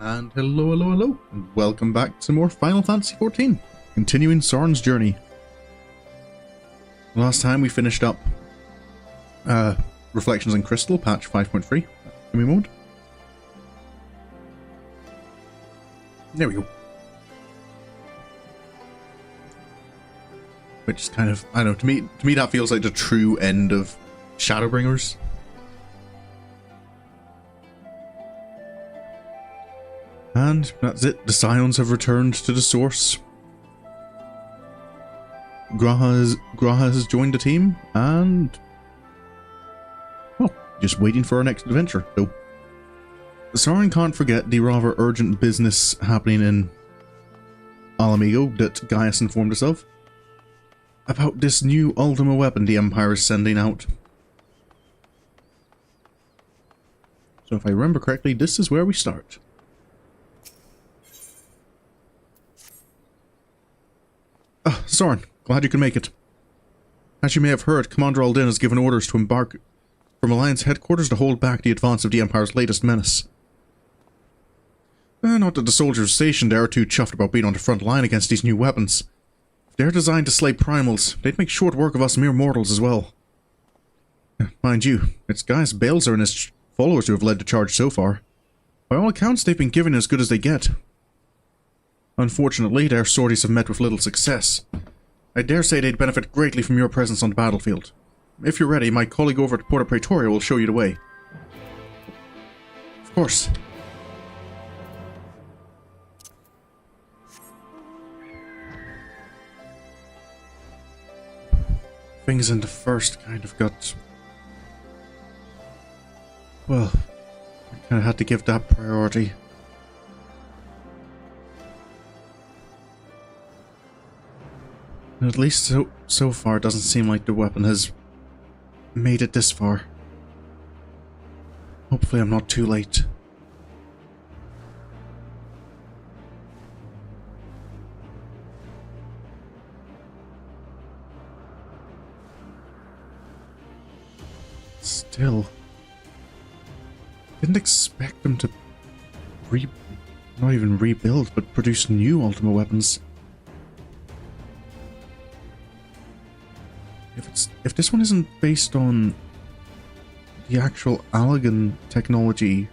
And hello, hello, hello, and welcome back to more Final Fantasy XIV, continuing Sorin's journey. Last time we finished up Reflections in Crystal, patch 5.3. Give me a moment. There we go. Which is kind of, I don't know, to me that feels like the true end of Shadowbringers. And that's it, the Scions have returned to the source. Graha has joined the team, and... well, just waiting for our next adventure, though. Sorin can't forget the rather urgent business happening in Alamigo that Gaius informed us of. About this new Ultima weapon the Empire is sending out. So if I remember correctly, this is where we start. Sorin, glad you can make it. As you may have heard, Commander Aldin has given orders to embark from Alliance headquarters to hold back the advance of the Empire's latest menace. Not that the soldiers stationed there are too chuffed about being on the front line against these new weapons. If they're designed to slay primals, they'd make short work of us mere mortals as well. Mind you, it's Gaius Baelsar and his followers who have led the charge so far. By all accounts, they've been given as good as they get. Unfortunately, their sorties have met with little success. I dare say they'd benefit greatly from your presence on the battlefield. If you're ready, my colleague over at Porta Praetoria will show you the way. Of course. Things in the first kind of got... well, I kind of had to give that priority. At least so far, it doesn't seem like the weapon has made it this far. Hopefully I'm not too late. Still, didn't expect them to not even rebuild, but produce new Ultima Weapons. If this one isn't based on the actual Allagan technology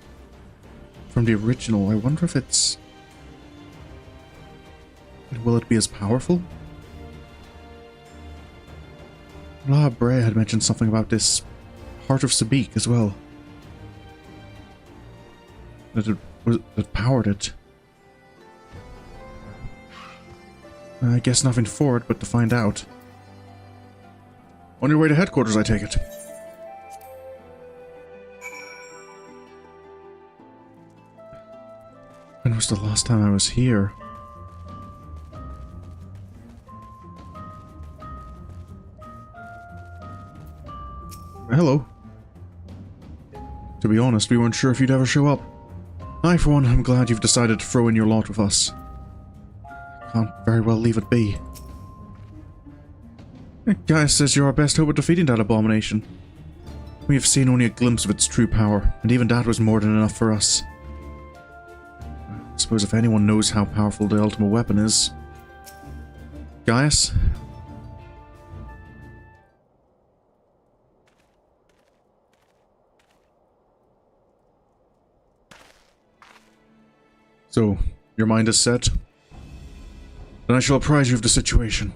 from the original, I wonder if it's... will it be as powerful? La Brea had mentioned something about this Heart of Sabik as well. That powered it. I guess nothing for it but to find out. On your way to headquarters, I take it. When was the last time I was here? Hello. To be honest, we weren't sure if you'd ever show up. I, for one, am glad you've decided to throw in your lot with us. Can't very well leave it be. Gaius says you're our best hope of defeating that abomination. We have seen only a glimpse of its true power, and even that was more than enough for us. I suppose if anyone knows how powerful the Ultima weapon is... Gaius? So, your mind is set? Then I shall apprise you of the situation.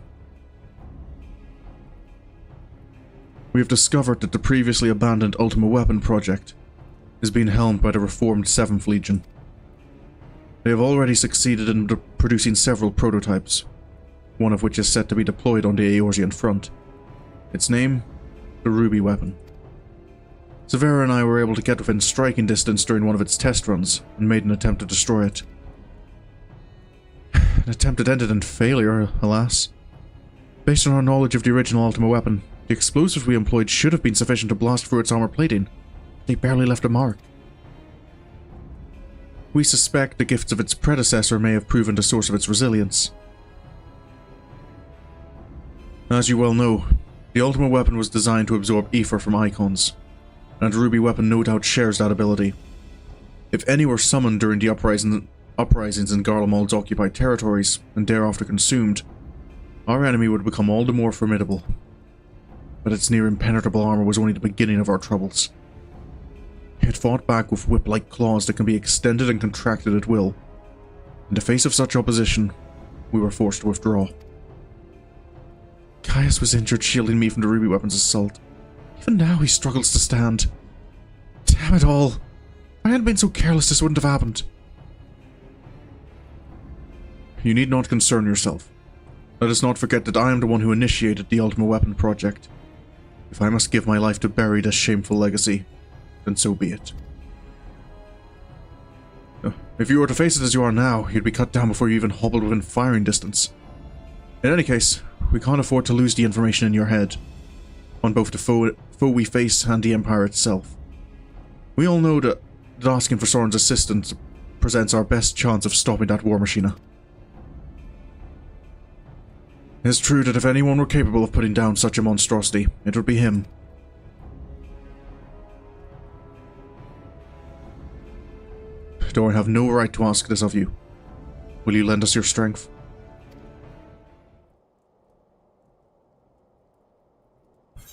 We have discovered that the previously abandoned Ultima Weapon project is being helmed by the reformed 7th Legion. They have already succeeded in producing several prototypes, one of which is set to be deployed on the Eorzean front. Its name? The Ruby Weapon. Severa and I were able to get within striking distance during one of its test runs, and made an attempt to destroy it. An attempt that ended in failure, alas. Based on our knowledge of the original Ultima Weapon, the explosives we employed should have been sufficient to blast through its armor plating. They barely left a mark. We suspect the gifts of its predecessor may have proven the source of its resilience. As you well know, the Ultima Weapon was designed to absorb ether from icons, and the Ruby Weapon no doubt shares that ability. If any were summoned during the uprisings in Garlemald's occupied territories, and thereafter consumed, our enemy would become all the more formidable. But its near impenetrable armor was only the beginning of our troubles. It fought back with whip-like claws that can be extended and contracted at will. In the face of such opposition, we were forced to withdraw. Gaius was injured shielding me from the Ruby Weapons assault. Even now he struggles to stand. Damn it all! If I hadn't been so careless, this wouldn't have happened. You need not concern yourself. Let us not forget that I am the one who initiated the Ultima Weapon project. If I must give my life to bury this shameful legacy, then so be it. If you were to face it as you are now, you'd be cut down before you even hobbled within firing distance. In any case, we can't afford to lose the information in your head, on both the foe we face and the Empire itself. We all know that asking for Sorin's assistance presents our best chance of stopping that war machina. It is true that if anyone were capable of putting down such a monstrosity, it would be him. Though I have no right to ask this of you. Will you lend us your strength?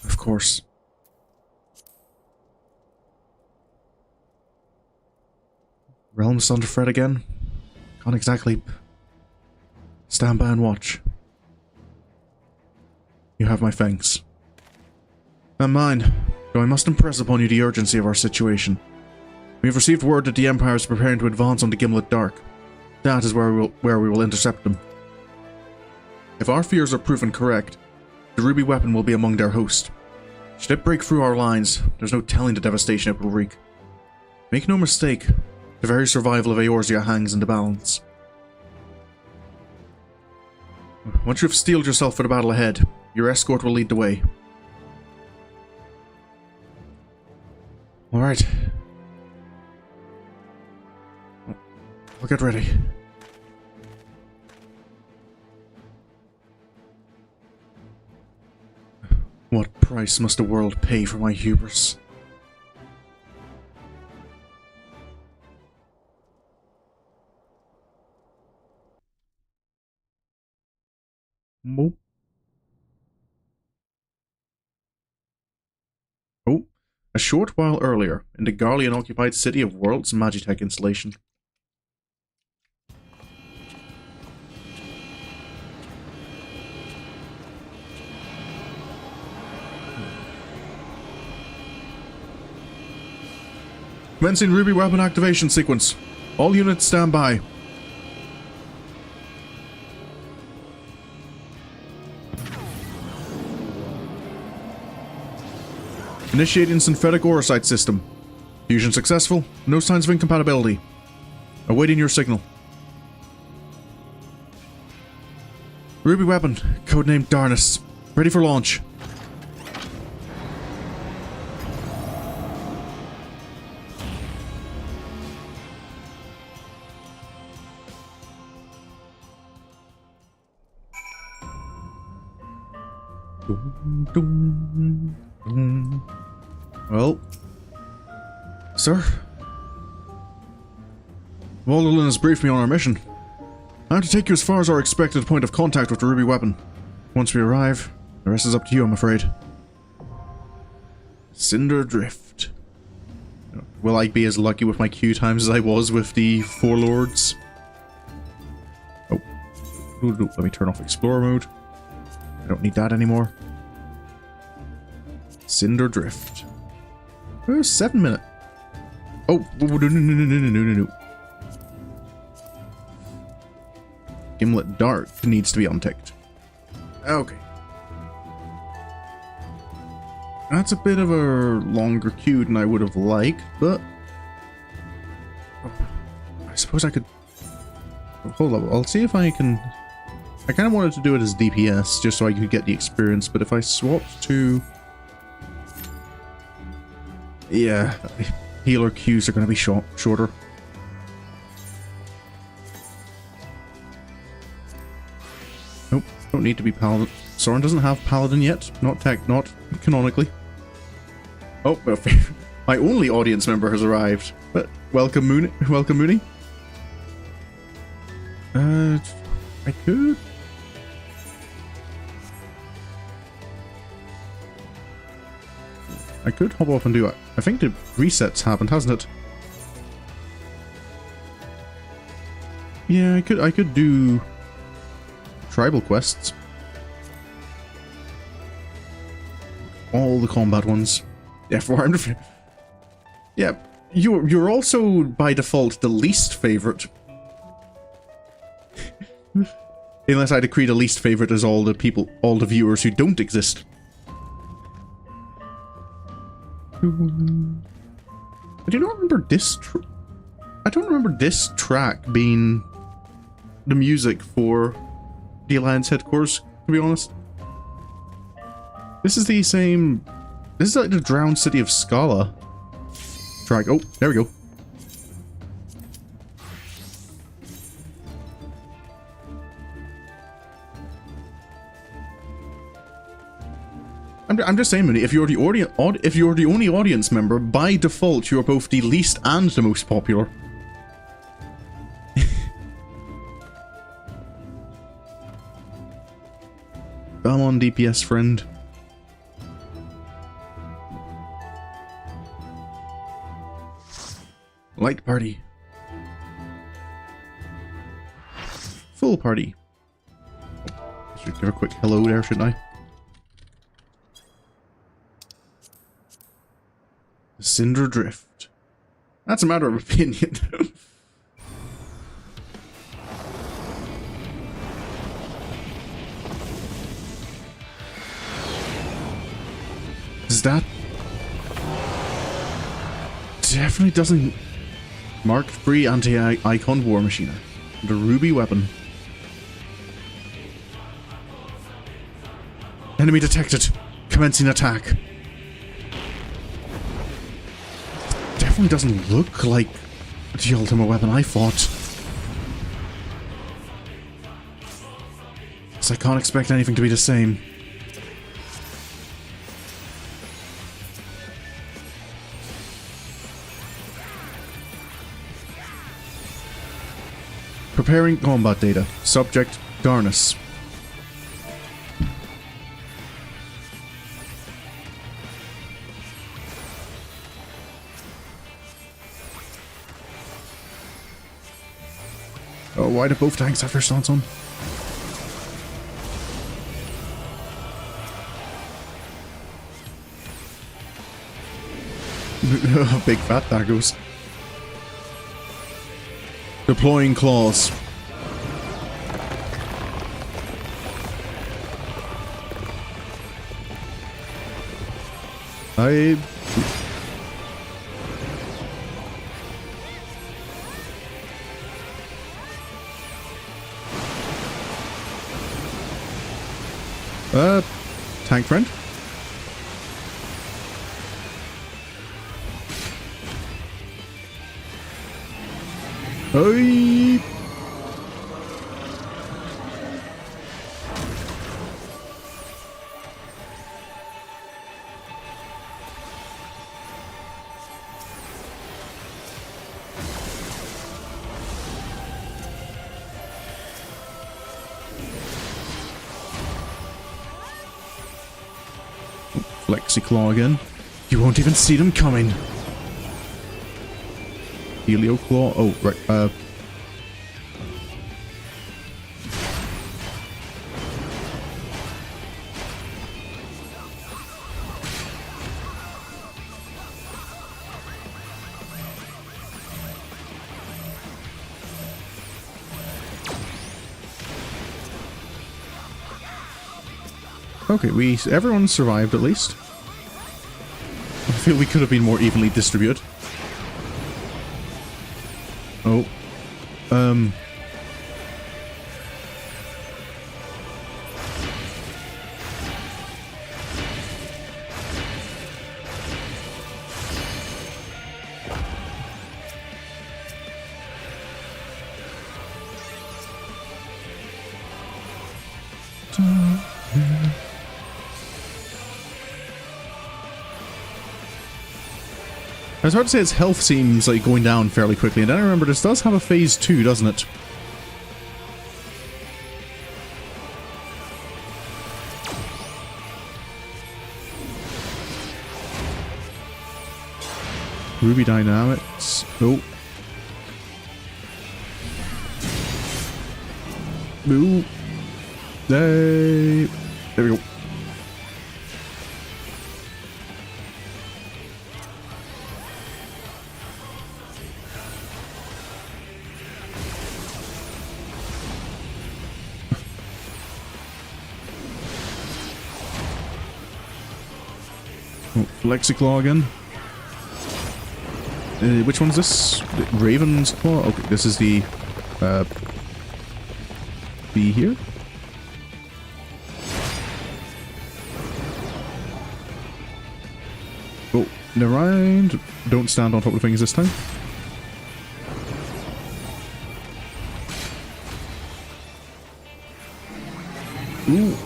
Of course. Realms under threat again? Can't exactly stand by and watch. You have my thanks. And mine, though I must impress upon you the urgency of our situation. We have received word that the Empire is preparing to advance on the Gimlet Dark. That is where we will intercept them. If our fears are proven correct, the Ruby Weapon will be among their host. Should it break through our lines, there's no telling the devastation it will wreak. Make no mistake, the very survival of Eorzea hangs in the balance. Once you have steeled yourself for the battle ahead, your escort will lead the way. Alright. I'll get ready. What price must the world pay for my hubris? Oh. A short while earlier, in the Garlean-occupied city of World's Magitech installation. Commencing Ruby Weapon activation sequence. All units stand by. Initiating synthetic Orosite system. Fusion successful. No signs of incompatibility. Awaiting your signal. Ruby Weapon, codenamed Darnus. Ready for launch. Well, sir, Volderlin has briefed me on our mission. I have to take you as far as our expected point of contact with the Ruby Weapon. Once we arrive, the rest is up to you, I'm afraid. Cinder Drift. Will I be as lucky with my queue times as I was with the Four Lords? Oh. Let me turn off Explorer mode. I don't need that anymore. Cinder Drift. 7 minutes. Oh, no. Gimlet Dark needs to be unticked. Okay. That's a bit of a longer queue than I would have liked, but I suppose I could... Hold up, I'll see if I can... I kind of wanted to do it as DPS, just so I could get the experience, but if I swapped to... Yeah, healer queues are going to be shorter. Nope, don't need to be Paladin. Sorin doesn't have Paladin yet. Not canonically. Oh, my only audience member has arrived. But Welcome, Mooney. Welcome, Mooney. I could. I could hop off and do it. I think the reset's happened, hasn't it? Yeah, I could do tribal quests. All the combat ones. Yeah, 400. Yeah, you're also by default the least favorite. Unless I decree the least favorite as all the viewers who don't exist. I do not remember this. I don't remember this track being the music for the Alliance headquarters, to be honest. This is the same. This is like the Drowned City of Scala track. Oh, there we go. I'm just saying, Mooney, if you're the only audience member, by default you're both the least and the most popular. Come on, DPS friend. Light party. Full party. Should give a quick hello there, shouldn't I? Cinder Drift. That's a matter of opinion. Is that... Definitely doesn't... Mark 3 anti-icon war machine. The ruby weapon. Enemy detected. Commencing attack. Definitely doesn't look like the Ultima weapon I fought. So I can't expect anything to be the same. Preparing combat data. Subject, Garnus. Oh, why do both tanks have their stance on? Big fat daggers. Deploying claws. Tank friend? Hey! Flexi-claw again. You won't even see them coming. Helio-claw. Oh, right. Okay, everyone survived at least. I feel we could have been more evenly distributed. Oh. was about to say its health seems like going down fairly quickly, and then I remember this does have a phase 2, doesn't it? Ruby dynamics. Oh. Ooh. There we go. Oh, Lexiclaw again. Which one's this? Raven's Claw? Okay, this is the B here. Oh, never mind. Don't stand on top of the things this time. Ooh.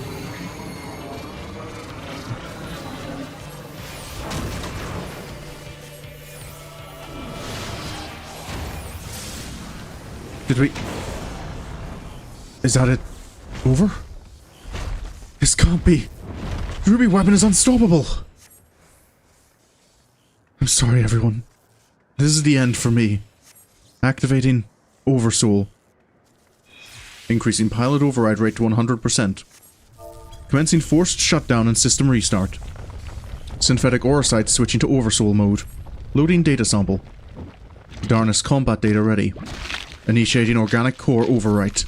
Did we... Is that it? Over? This can't be. The Ruby weapon is unstoppable. I'm sorry, everyone. This is the end for me. Activating Oversoul. Increasing pilot override rate to 100%. Commencing forced shutdown and system restart. Synthetic Orocytes switching to Oversoul mode. Loading data sample. Darnus combat data ready. Initiating organic core overwrite.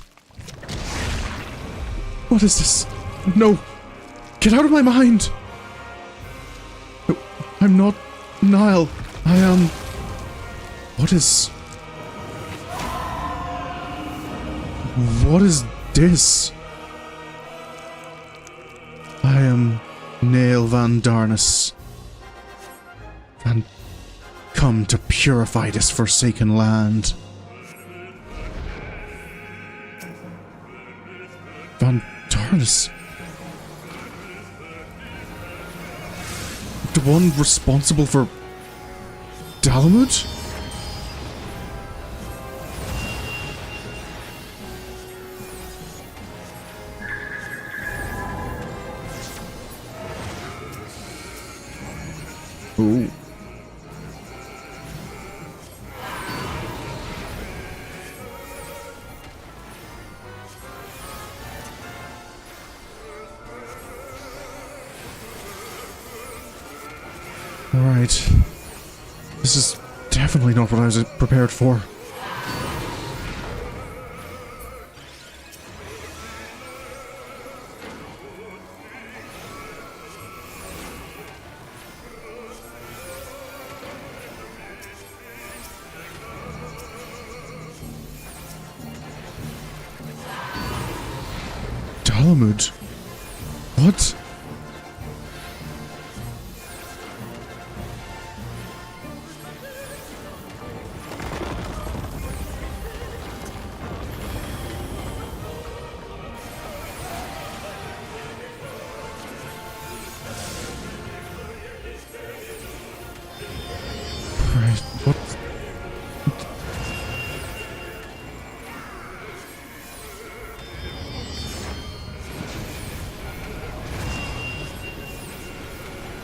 What is this? No! Get out of my mind! No, I'm not Nile. I am... What is... What is this? I am Nail Van Darnus. And come to purify this forsaken land. Van Darnus. The one responsible for Garlemald? Ooh. Alright. This is definitely not what I was prepared for. Garlemald? What?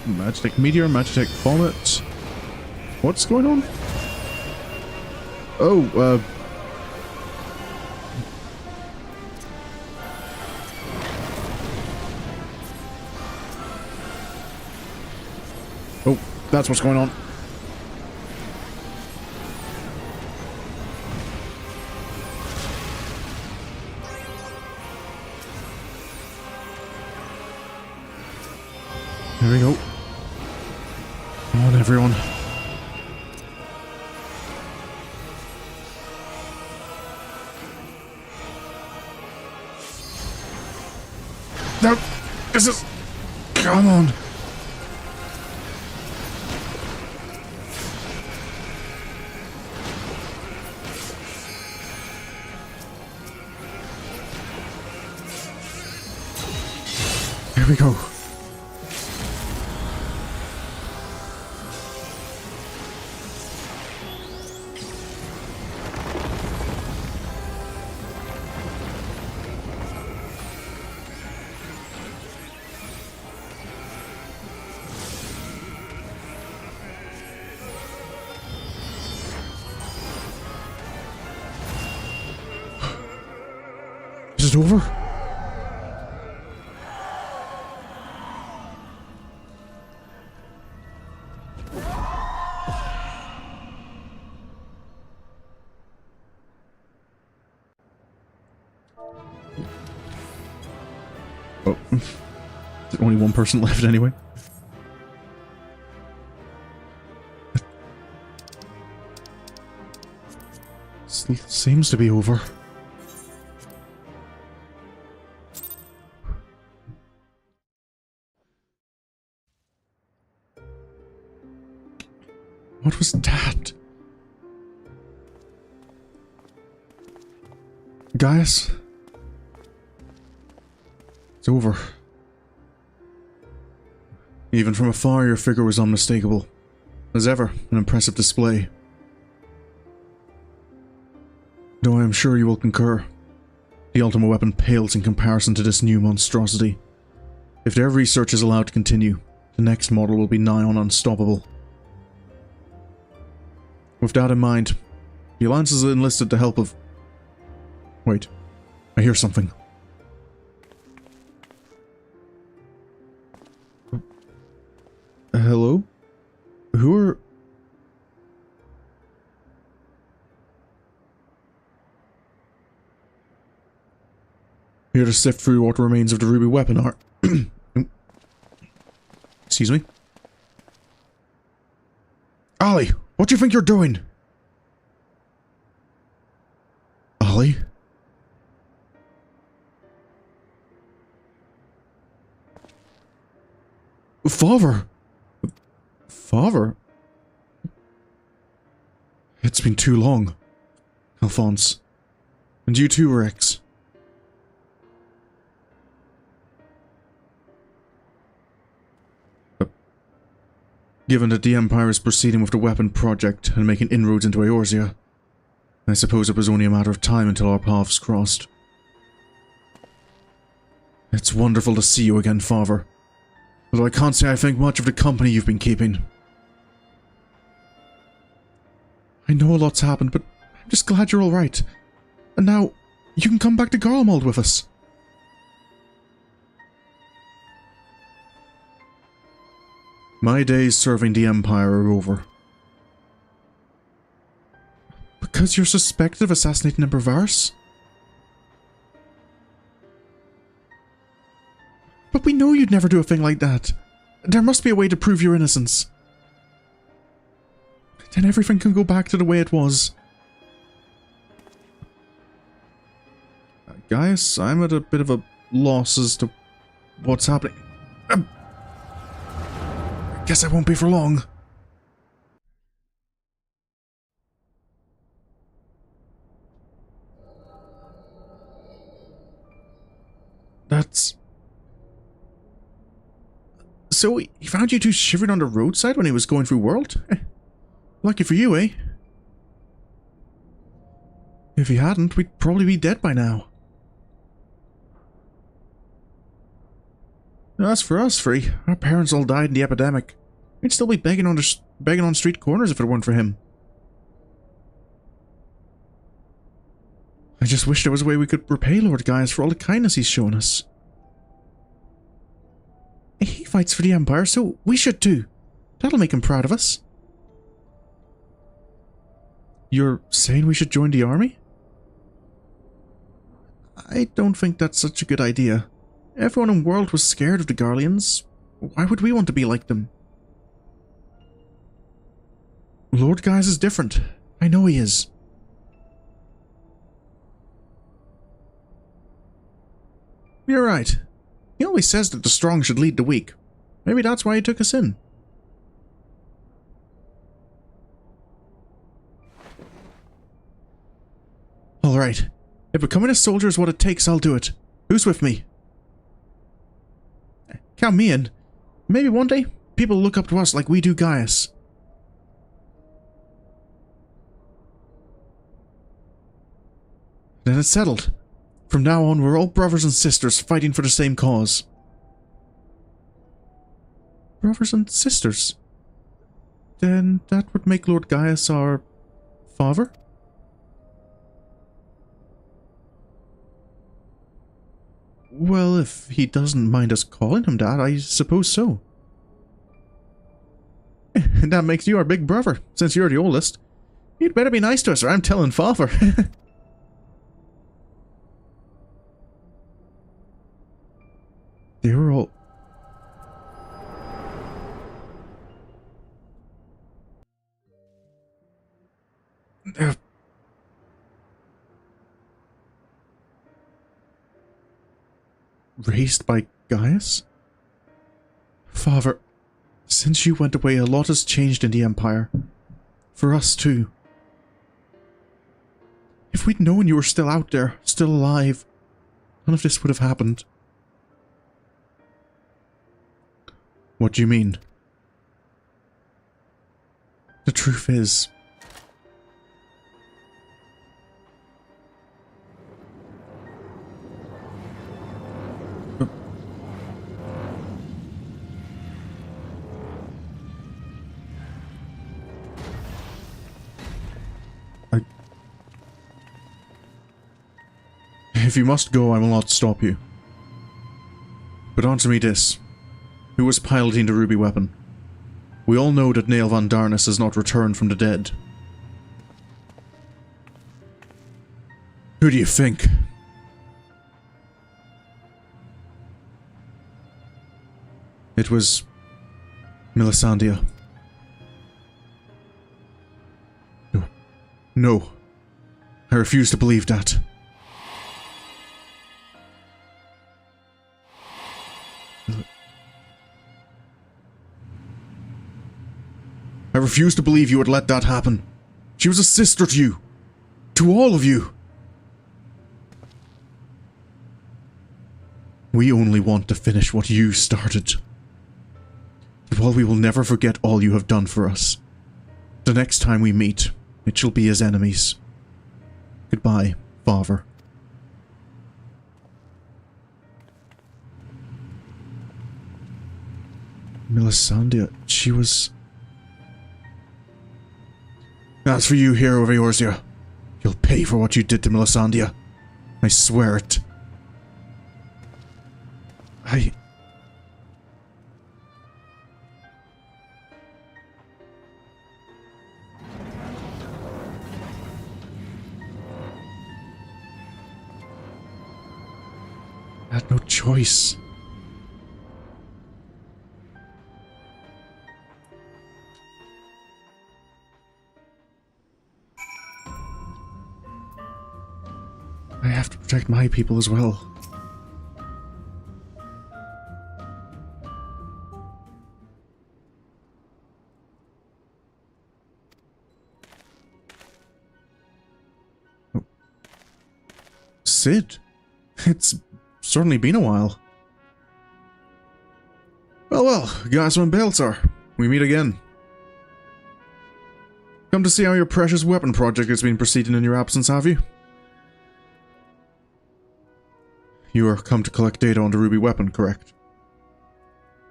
Magitek Meteor, Magitek Vomit. What's going on? Oh, Oh, that's what's going on. There we go. Come on, everyone. No! This is... Come on! Here we go. Is it over? Oh. There's only one person left anyway. Seems to be over. What was that? Gaius? It's over. Even from afar, your figure was unmistakable. As ever, an impressive display. Though I am sure you will concur, the Ultima Weapon pales in comparison to this new monstrosity. If their research is allowed to continue, the next model will be nigh on unstoppable. With that in mind, the Alliance has enlisted the help of... Wait, I hear something. Hello? Who are... Here to sift through what remains of the ruby weapon are... Excuse me? Ollie, what do you think you're doing? Ollie? Father? Father? It's been too long, Alphonse. And you too, Rex. Given that the Empire is proceeding with the weapon project and making inroads into Eorzea, I suppose it was only a matter of time until our paths crossed. It's wonderful to see you again, Father. Although I can't say I think much of the company you've been keeping. I know a lot's happened, but I'm just glad you're alright. And now, you can come back to Garlemald with us. My days serving the Empire are over. Because you're suspected of assassinating Emperor Varus? But we know you'd never do a thing like that. There must be a way to prove your innocence. Then everything can go back to the way it was. Gaius, I'm at a bit of a loss as to what's happening. Guess I won't be for long. That's... So, he found you two shivering on the roadside when he was going through World? Lucky for you, eh? If he hadn't, we'd probably be dead by now. As for us three, our parents all died in the epidemic. We'd still be begging on street corners if it weren't for him. I just wish there was a way we could repay Lord Gaius for all the kindness he's shown us. He fights for the Empire, so we should too. That'll make him proud of us. You're saying we should join the army? I don't think that's such a good idea. Everyone in the world was scared of the Garleans. Why would we want to be like them? Lord Gaius is different. I know he is. You're right. He always says that the strong should lead the weak. Maybe that's why he took us in. Alright. If becoming a soldier is what it takes, I'll do it. Who's with me? Count me in. Maybe one day, people look up to us like we do Gaius. Then it's settled. From now on, we're all brothers and sisters fighting for the same cause. Brothers and sisters? Then that would make Lord Gaius our... father? Well, if he doesn't mind us calling him that, I suppose so. And that makes you our big brother, since you're the oldest. You'd better be nice to us or I'm telling Father. They were all... Raised by Gaius? Father, since you went away, a lot has changed in the Empire. For us too. If we'd known you were still out there, still alive, none of this would have happened. What do you mean? The truth is... If you must go, I will not stop you. But answer me this. Who was piloting the ruby weapon? We all know that Nail von Darnus has not returned from the dead. Who do you think? It was... Melisandre. No. No. I refuse to believe that. I refuse to believe you would let that happen. She was a sister to you. To all of you. We only want to finish what you started. But while we will never forget all you have done for us, the next time we meet, it shall be as enemies. Goodbye, Father. Melisandre, she was... As for you, hero of Eorzea, you'll pay for what you did to Melisandre. I swear it. I had no choice. I have to protect my people as well. Oh. Sid? It's certainly been a while. Well, Gaius Baelsar, we meet again. Come to see how your precious weapon project has been proceeding in your absence, have you? You are come to collect data on the ruby weapon, correct?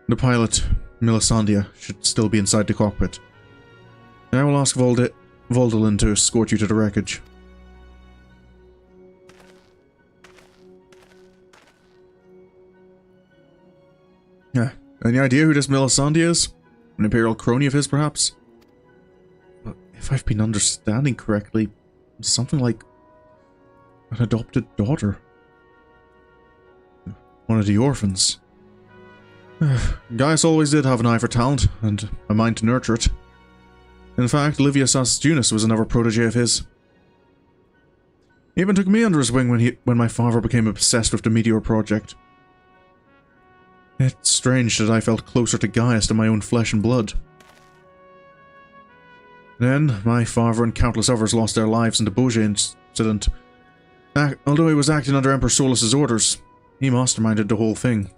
The pilot, Melisandre, should still be inside the cockpit. I will ask Voldalin to escort you to the wreckage. Yeah, any idea who this Melisandre is? An Imperial crony of his, perhaps? But if I've been understanding correctly, something like an adopted daughter. One of the orphans. Gaius always did have an eye for talent, and a mind to nurture it. In fact, Livius Ascian was another protege of his. He even took me under his wing when my father became obsessed with the Meteor Project. It's strange that I felt closer to Gaius than my own flesh and blood. Then, my father and countless others lost their lives in the Bourget incident. Although he was acting under Emperor Solus's orders, he masterminded the whole thing.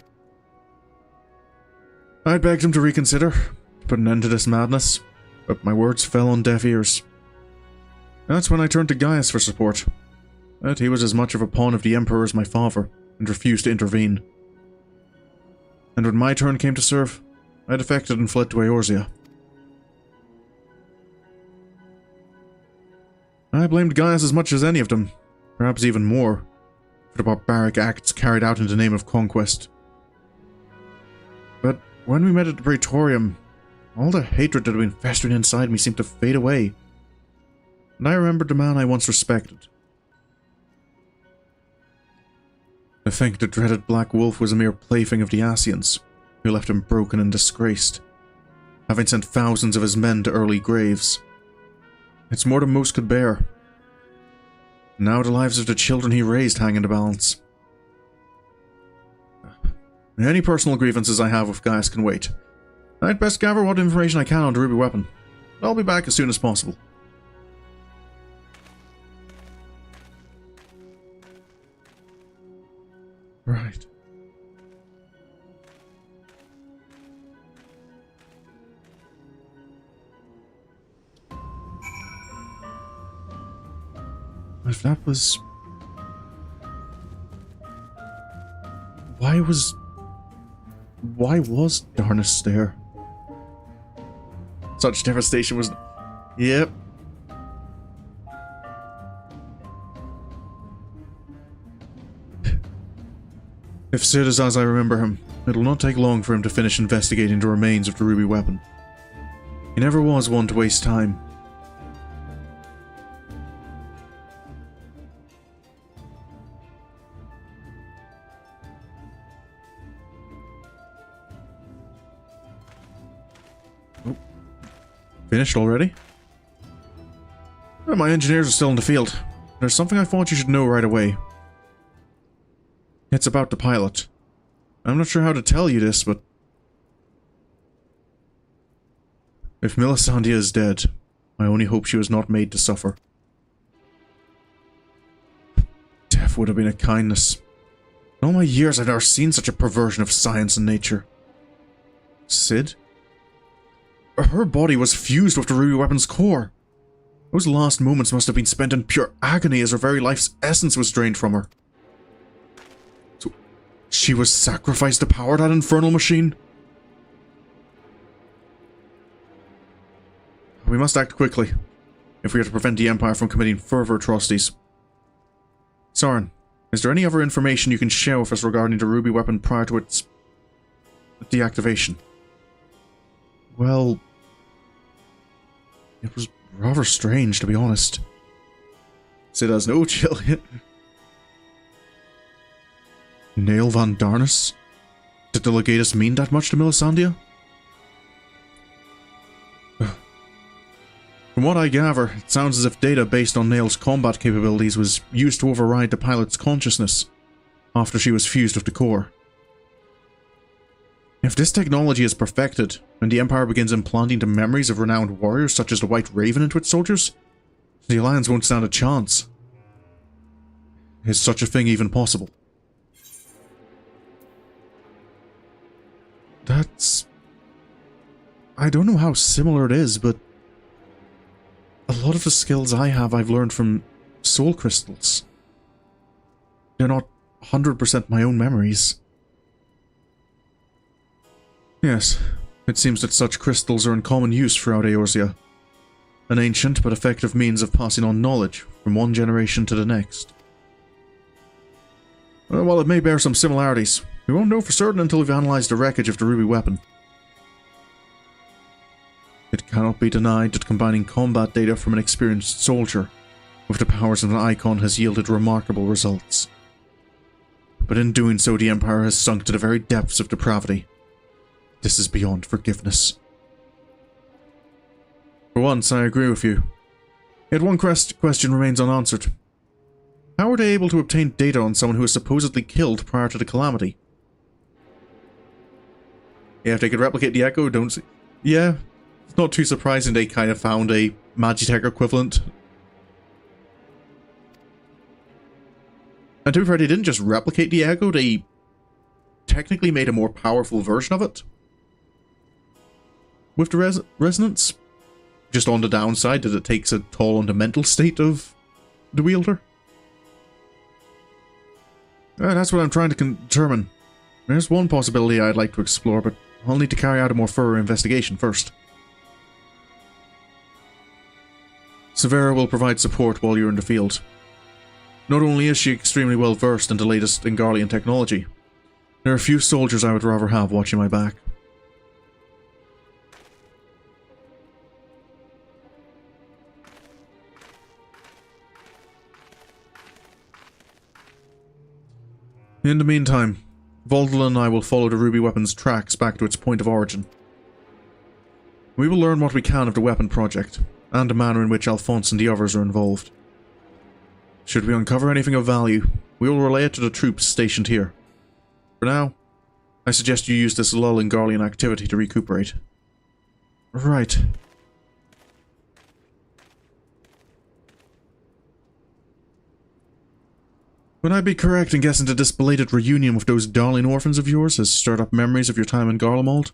I begged him to reconsider, to put an end to this madness, but my words fell on deaf ears. That's when I turned to Gaius for support. But he was as much of a pawn of the Emperor as my father, and refused to intervene. And when my turn came to serve, I defected and fled to Eorzea. I blamed Gaius as much as any of them, perhaps even more. for the barbaric acts carried out in the name of conquest. But when we met at the Praetorium, all the hatred that had been festering inside me seemed to fade away, and I remembered the man I once respected. I think the dreaded Black Wolf was a mere plaything of the Ascians, who left him broken and disgraced, having sent thousands of his men to early graves. It's more than most could bear. Now the lives of the children he raised hang in the balance. Any personal grievances I have with Gaius can wait. I'd best gather what information I can on the ruby weapon. I'll be back as soon as possible. Right. If that was... Why was Darnus there? Such devastation was... Yep. If Sid is as I remember him, it'll not take long for him to finish investigating the remains of the ruby weapon. He never was one to waste time. Finished already? Well, my engineers are still in the field. There's something I thought you should know right away. It's about the pilot. I'm not sure how to tell you this, but... if Melisandre is dead, I only hope she was not made to suffer. Death would have been a kindness. In all my years I've never seen such a perversion of science and nature. Sid? Her body was fused with the ruby weapon's core. Those last moments must have been spent in pure agony as her very life's essence was drained from her. So, she was sacrificed to power that infernal machine? We must act quickly, if we are to prevent the Empire from committing further atrocities. Sorin, is there any other information you can share with us regarding the ruby weapon prior to its... deactivation? Well... it was rather strange, to be honest. Sid has no chill. Nail van Darnus? Did the Legatus mean that much to Melisandre? From what I gather, it sounds as if data based on Nail's combat capabilities was used to override the pilot's consciousness after she was fused with the core. If this technology is perfected, and the Empire begins implanting the memories of renowned warriors such as the White Raven into its soldiers, the Alliance won't stand a chance. Is such a thing even possible? That's... I don't know how similar it is, but... a lot of the skills I have I've learned from soul crystals. They're not 100% my own memories. Yes, it seems that such crystals are in common use throughout Eorzea. An ancient but effective means of passing on knowledge from one generation to the next. While it may bear some similarities, we won't know for certain until we've analysed the wreckage of the ruby weapon. It cannot be denied that combining combat data from an experienced soldier with the powers of an icon has yielded remarkable results. But in doing so, the Empire has sunk to the very depths of depravity. This is beyond forgiveness. For once, I agree with you. Yet one question remains unanswered. How were they able to obtain data on someone who was supposedly killed prior to the calamity? Yeah, if they could replicate the Echo, don't see... yeah, it's not too surprising they kind of found a Magitech equivalent. And to be fair, they didn't just replicate the Echo, they technically made a more powerful version of it. With the resonance, just on the downside that it takes a toll on the mental state of the wielder. That's what I'm trying to determine. There's one possibility I'd like to explore, but I'll need to carry out a more thorough investigation first. Severa will provide support while you're in the field. Not only is she extremely well versed in the latest Ingarlian technology, there are few soldiers I would rather have watching my back. In the meantime, Voldel and I will follow the Ruby Weapons tracks back to its point of origin. We will learn what we can of the weapon project, and the manner in which Alphonse and the others are involved. Should we uncover anything of value, we will relay it to the troops stationed here. For now, I suggest you use this lull in Garlean activity to recuperate. Right. Would I be correct in guessing that this belated reunion with those darling orphans of yours has stirred up memories of your time in Garlemald?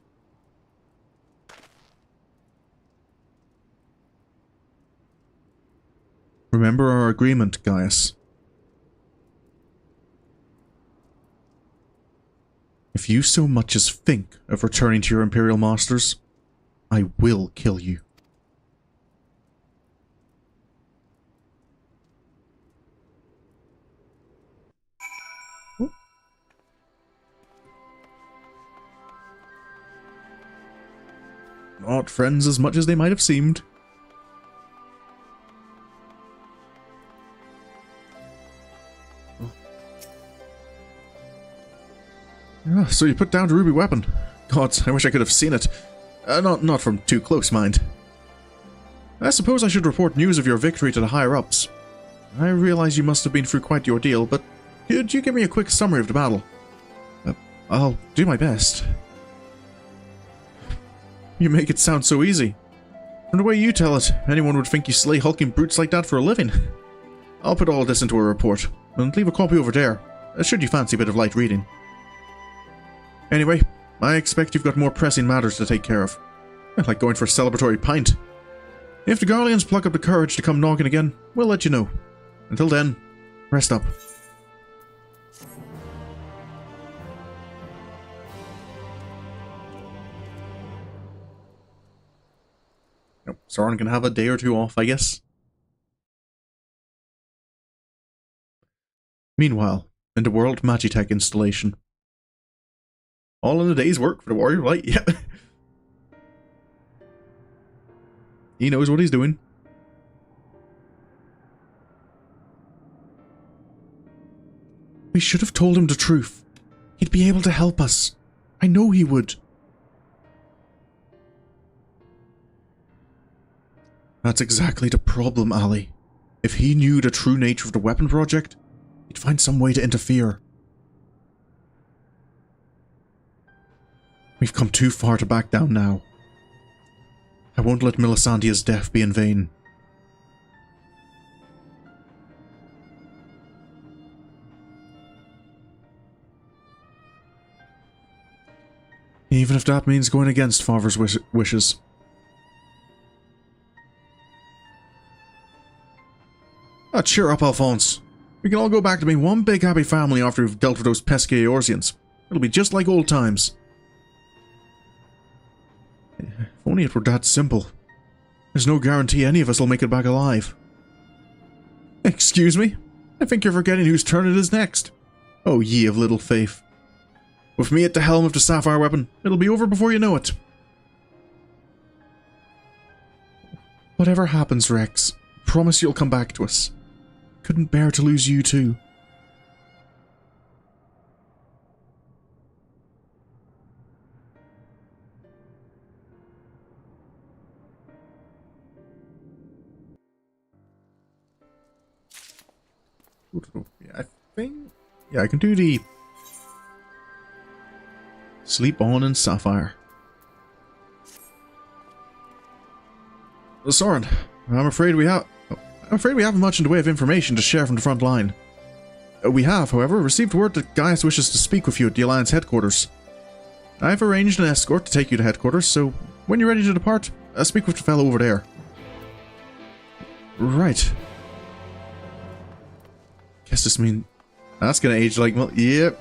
Remember our agreement, Gaius. If you so much as think of returning to your Imperial masters, I will kill you. Not friends as much as they might have seemed. Oh, so you put down the ruby weapon. Gods, I wish I could have seen it. Not from too close, mind. I suppose I should report news of your victory to the higher-ups. I realize you must have been through quite the ordeal, but could you give me a quick summary of the battle? I'll do my best. You make it sound so easy. From the way you tell it, anyone would think you slay hulking brutes like that for a living. I'll put all this into a report, and leave a copy over there, should you fancy a bit of light reading. Anyway, I expect you've got more pressing matters to take care of. Like going for a celebratory pint. If the Garleans pluck up the courage to come knocking again, we'll let you know. Until then, rest up. Nope, Sorin can have a day or two off, I guess. Meanwhile, in the World Magitech installation. All in a day's work for the warrior, right? Yeah. He knows what he's doing. We should have told him the truth. He'd be able to help us. I know he would. That's exactly the problem, Ali. If he knew the true nature of the weapon project, he'd find some way to interfere. We've come too far to back down now. I won't let Milisandia's death be in vain. Even if that means going against Father's wishes. Ah, cheer up, Alphonse. We can all go back to being one big happy family after we've dealt with those pesky Eorzeans. It'll be just like old times. If only it were that simple. There's no guarantee any of us will make it back alive. Excuse me? I think you're forgetting whose turn it is next. Oh, ye of little faith. With me at the helm of the sapphire weapon, it'll be over before you know it. Whatever happens, Rex, promise you'll come back to us. Couldn't bear to lose you too. Yeah, I can do the sleep on in Sapphire. Sorin, I'm afraid we haven't much in the way of information to share from the front line. We have, however, received word that Gaius wishes to speak with you at the Alliance headquarters. I've arranged an escort to take you to headquarters, so when you're ready to depart, speak with the fellow over there. Right. Guess this means that's gonna age like, well, yep.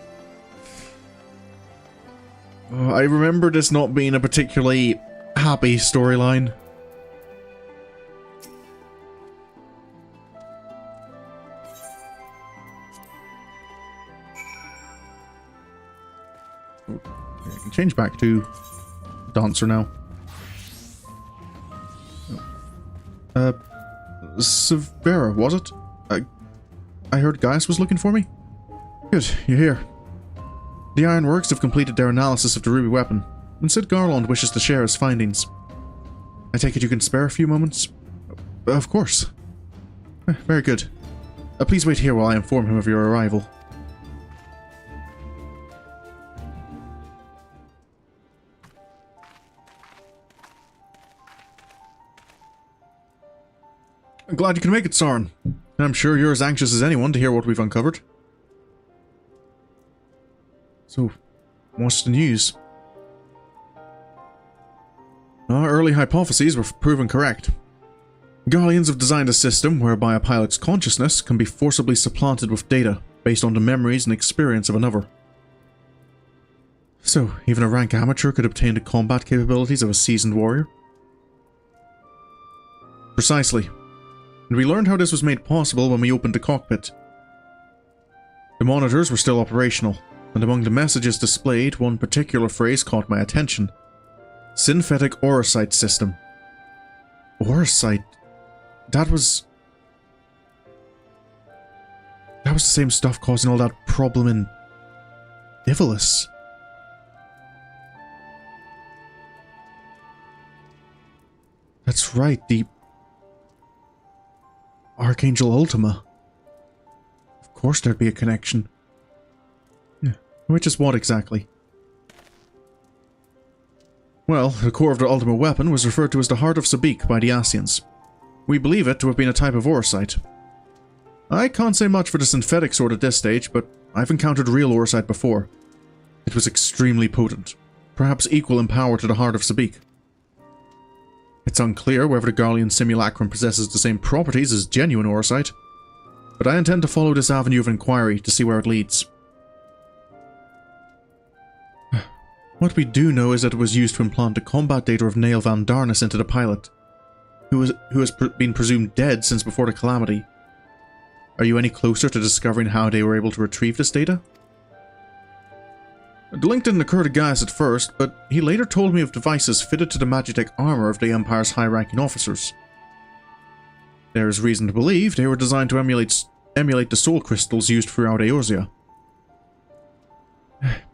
Oh, I remember this not being a particularly happy storyline. I can change back to Dancer now. Severa, was it? I heard Gaius was looking for me? Good, you're here. The Ironworks have completed their analysis of the ruby weapon, and Sid Garlemald wishes to share his findings. I take it you can spare a few moments? Of course. Very good. Please wait here while I inform him of your arrival. I'm glad you can make it, Sorin. And I'm sure you're as anxious as anyone to hear what we've uncovered. So, what's the news? Our early hypotheses were proven correct. Garleans have designed a system whereby a pilot's consciousness can be forcibly supplanted with data based on the memories and experience of another. So, even a rank amateur could obtain the combat capabilities of a seasoned warrior? Precisely. And we learned how this was made possible when we opened the cockpit. The monitors were still operational, and among the messages displayed, one particular phrase caught my attention. Synthetic Orosight system. Orosight? That was the same stuff causing all that problem in Divalus. That's right, the Archangel Ultima. Of course there'd be a connection. Which is what exactly? Well, the core of the Ultima weapon was referred to as the Heart of Sabik by the Ascians. We believe it to have been a type of Orosight. I can't say much for the synthetic sort at this stage, but I've encountered real Orosight before. It was extremely potent, perhaps equal in power to the Heart of Sabik. It's unclear whether the Garlean simulacrum possesses the same properties as genuine Orosight, but I intend to follow this avenue of inquiry to see where it leads. What we do know is that it was used to implant the combat data of Nail Van Darnus into the pilot, who has been presumed dead since before the Calamity. Are you any closer to discovering how they were able to retrieve this data? The link didn't occur to Gaius at first, but he later told me of devices fitted to the Magitech armor of the Empire's high-ranking officers. There is reason to believe they were designed to emulate the soul crystals used throughout Eorzea.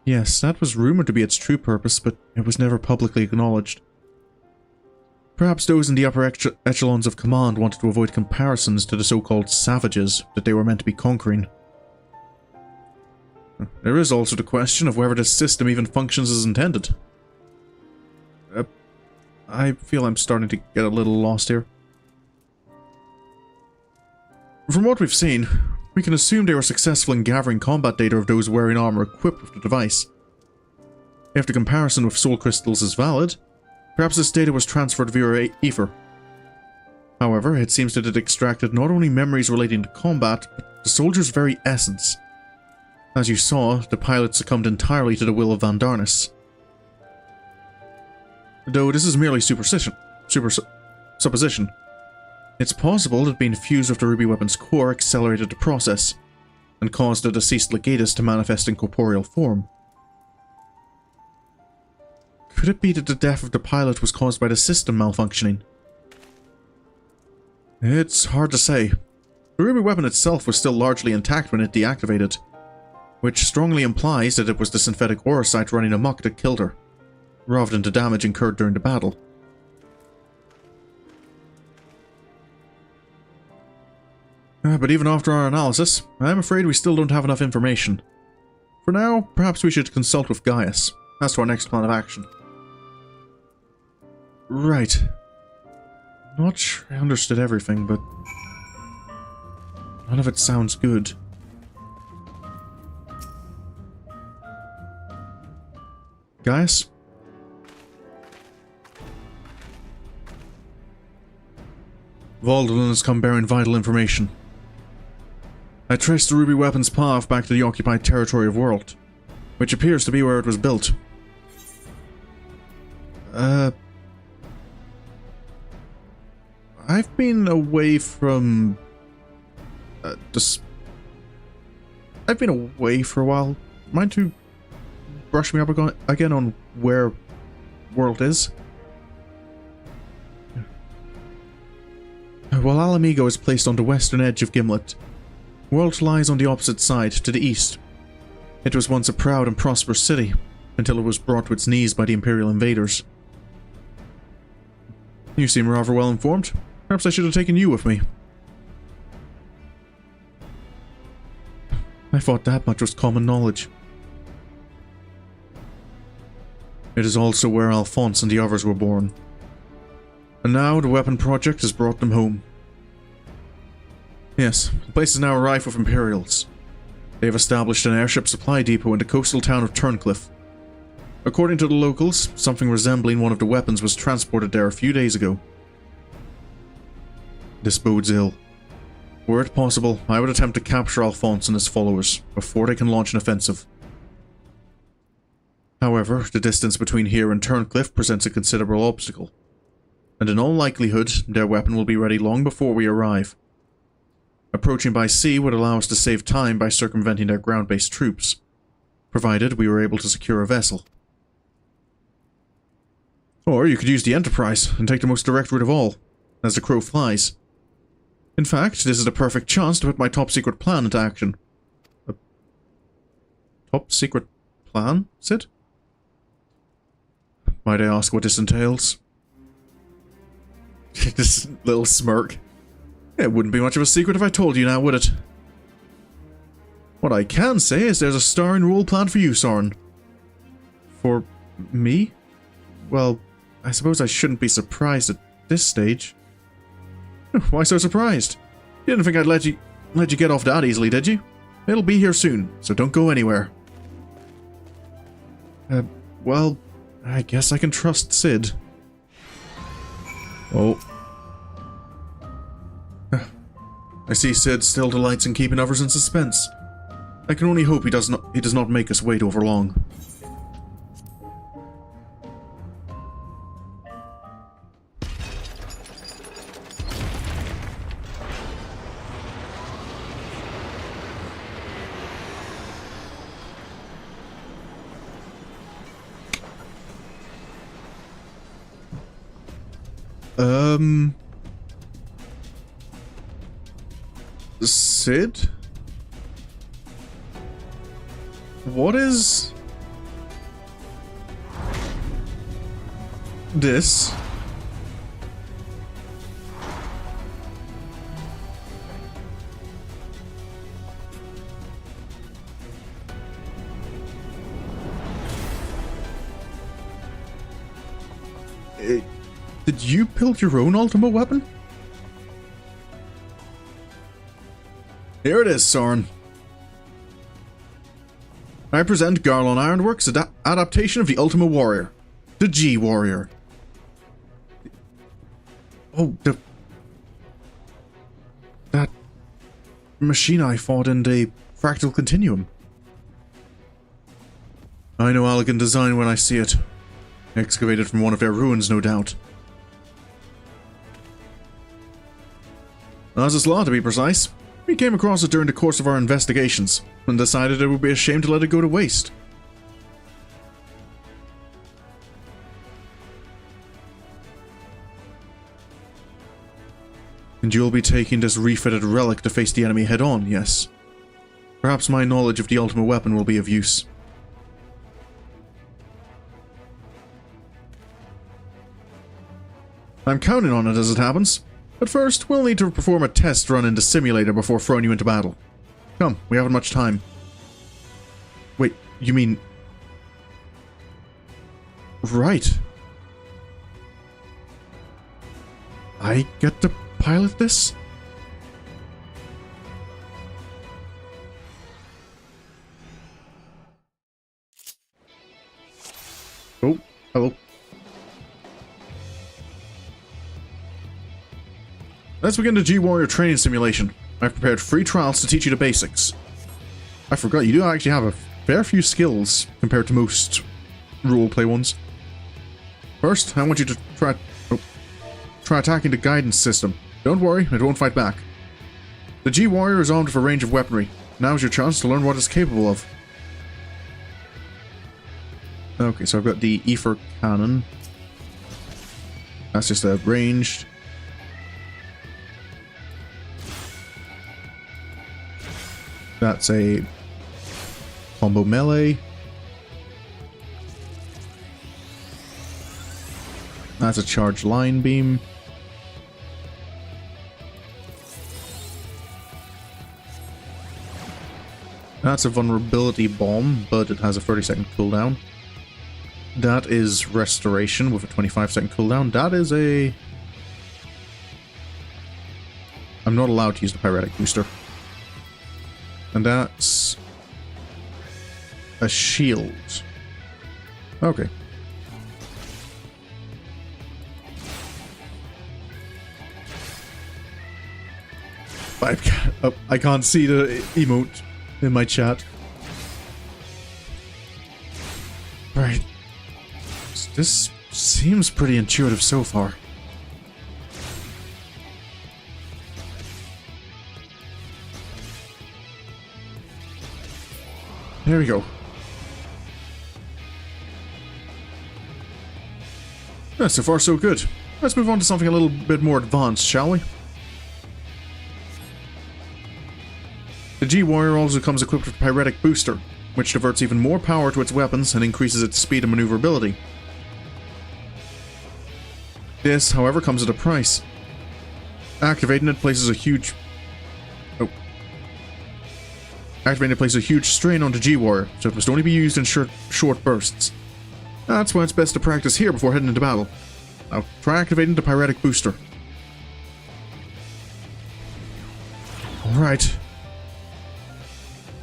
Yes, that was rumored to be its true purpose, but it was never publicly acknowledged. Perhaps those in the upper echelons of command wanted to avoid comparisons to the so-called savages that they were meant to be conquering. There is also the question of whether this system even functions as intended. I feel I'm starting to get a little lost here. From what we've seen, we can assume they were successful in gathering combat data of those wearing armor equipped with the device. If the comparison with soul crystals is valid, perhaps this data was transferred via ether. However, it seems that it extracted not only memories relating to combat, but the soldier's very essence. As you saw, the pilot succumbed entirely to the will of Van Darnus. Though this is merely supposition. It's possible that being fused with the ruby weapon's core accelerated the process, and caused the deceased legatus to manifest in corporeal form. Could it be that the death of the pilot was caused by the system malfunctioning? It's hard to say. The ruby weapon itself was still largely intact when it deactivated, which strongly implies that it was the synthetic Orosight running amok that killed her, rather than the damage incurred during the battle. But even after our analysis, I'm afraid we still don't have enough information. For now, perhaps we should consult with Gaius as to our next plan of action. Right. Not sure I understood everything, but none of it sounds good. Gaius? Valdolin has come bearing vital information. I traced the ruby weapon's path back to the occupied territory of Werlyt, which appears to be where it was built. I've been away from... I've been away for a while. Mind to brush me up again on where Werlyt is? While Alamigo is placed on the western edge of Gimlet, Werlyt lies on the opposite side, to the east. It was once a proud and prosperous city, until it was brought to its knees by the Imperial invaders. You seem rather well informed. Perhaps I should have taken you with me. I thought that much was common knowledge. It is also where Alphonse and the others were born. And now the weapon project has brought them home. Yes, the place is now rife with Imperials. They have established an airship supply depot in the coastal town of Turncliffe. According to the locals, something resembling one of the weapons was transported there a few days ago. This bodes ill. Were it possible, I would attempt to capture Alphonse and his followers before they can launch an offensive. However, the distance between here and Turncliffe presents a considerable obstacle, and in all likelihood, their weapon will be ready long before we arrive. Approaching by sea would allow us to save time by circumventing their ground-based troops, provided we were able to secure a vessel. Or you could use the Enterprise and take the most direct route of all, as the crow flies. In fact, this is the perfect chance to put my top-secret plan into action. A top-secret plan, Sid? Might I ask what this entails? This little smirk. It wouldn't be much of a secret if I told you now, would it? What I can say is there's a starring role planned for you, Sorin. For me? Well, I suppose I shouldn't be surprised at this stage. Why so surprised? You didn't think I'd let you get off that easily, did you? It'll be here soon, so don't go anywhere. Well, I guess I can trust Sid. Oh. I see Sid still delights in keeping others in suspense. I can only hope he does not make us wait over long. Sid? What is this? Did you build your own Ultima weapon? Here it is, Sorin. I present Garlemald Ironworks' adaptation of the Ultima Warrior. The G-Warrior. Oh, that machine I fought in the Fractal Continuum. I know elegant design when I see it. Excavated from one of their ruins, no doubt. Azaslaw, to be precise. We came across it during the course of our investigations, and decided it would be a shame to let it go to waste. And you'll be taking this refitted relic to face the enemy head-on, yes? Perhaps my knowledge of the Ultima weapon will be of use. I'm counting on it as it happens. But first, we'll need to perform a test run in the simulator before throwing you into battle. Come, we haven't much time. Wait, you mean... Right. I get to pilot this? Oh, hello. Let's begin the G-Warrior training simulation. I've prepared free trials to teach you the basics. I forgot, you do actually have a fair few skills compared to most roleplay ones. First, I want you to try attacking the guidance system. Don't worry, it won't fight back. The G-Warrior is armed with a range of weaponry. Now's your chance to learn what it's capable of. Okay, so I've got the ether cannon. That's just a ranged. That's a combo melee. That's a charged line beam. That's a vulnerability bomb, but it has a 30-second cooldown. That is restoration with a 25-second cooldown. That is a... I'm not allowed to use the pyretic booster. And that's a shield. Okay. I can't see the emote in my chat. Right. This seems pretty intuitive so far. There we go. Yeah, so far so good. Let's move on to something a little bit more advanced, shall we? The G-Warrior also comes equipped with Pyretic Booster, which diverts even more power to its weapons and increases its speed and maneuverability. This, however, comes at a price. Activating it places a huge... Activating it places a huge strain onto G-Warrior, so it must only be used in short bursts. That's why it's best to practice here before heading into battle. Now, try activating the Pyretic Booster. Alright.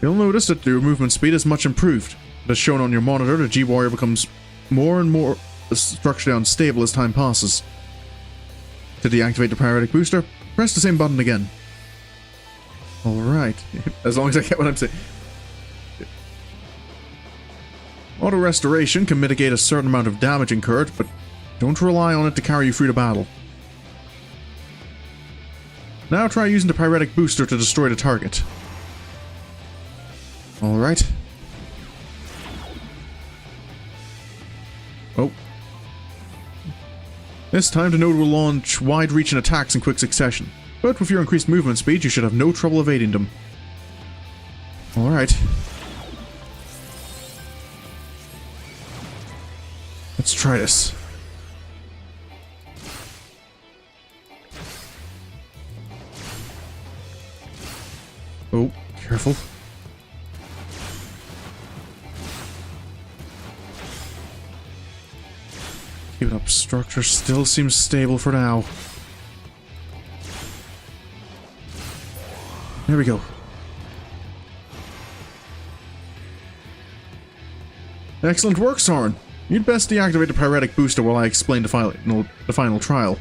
You'll notice that your movement speed is much improved. As shown on your monitor, the G-Warrior becomes more and more structurally unstable as time passes. To deactivate the Pyretic Booster, press the same button again. Alright, as long as I get what I'm saying. Auto Restoration can mitigate a certain amount of damage incurred, but don't rely on it to carry you through the battle. Now try using the Pyretic Booster to destroy the target. Alright. Oh. This time the node will launch wide-reaching attacks in quick succession, but with your increased movement speed you should have no trouble evading them. Alright. Let's try this. Oh, careful. Keeping up, structure still seems stable for now. There we go. Excellent work, Sorin. You'd best deactivate the Pyretic Booster while I explain the final trial.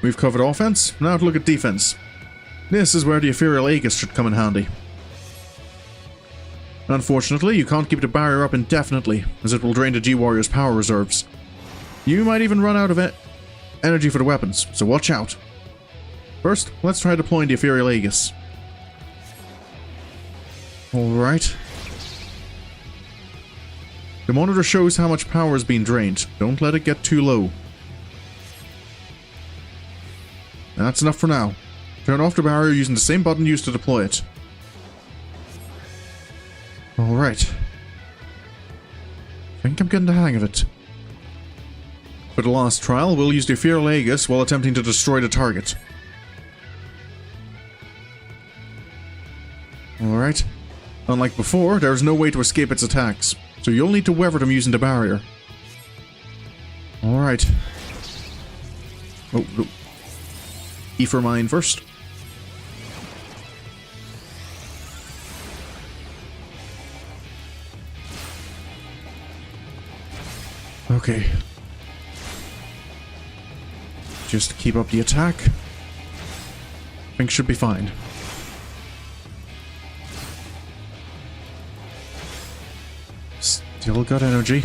We've covered offense, now to look at defense. This is where the Ethereal Aegis should come in handy. Unfortunately, you can't keep the barrier up indefinitely, as it will drain the G-Warrior's power reserves. You might even run out of energy for the weapons, so watch out. First, let's try deploying the Ethereal Aegis. Alright. The monitor shows how much power is being drained. Don't let it get too low. That's enough for now. Turn off the barrier using the same button used to deploy it. Alright. I think I'm getting the hang of it. For the last trial, we'll use the Ethereal Aegis while attempting to destroy the target. Alright. Unlike before, there is no way to escape its attacks, so you'll need to weather them using the barrier. Alright. Oh, no. Ether mine first. Okay. Just keep up the attack. Things should be fine. Still got energy.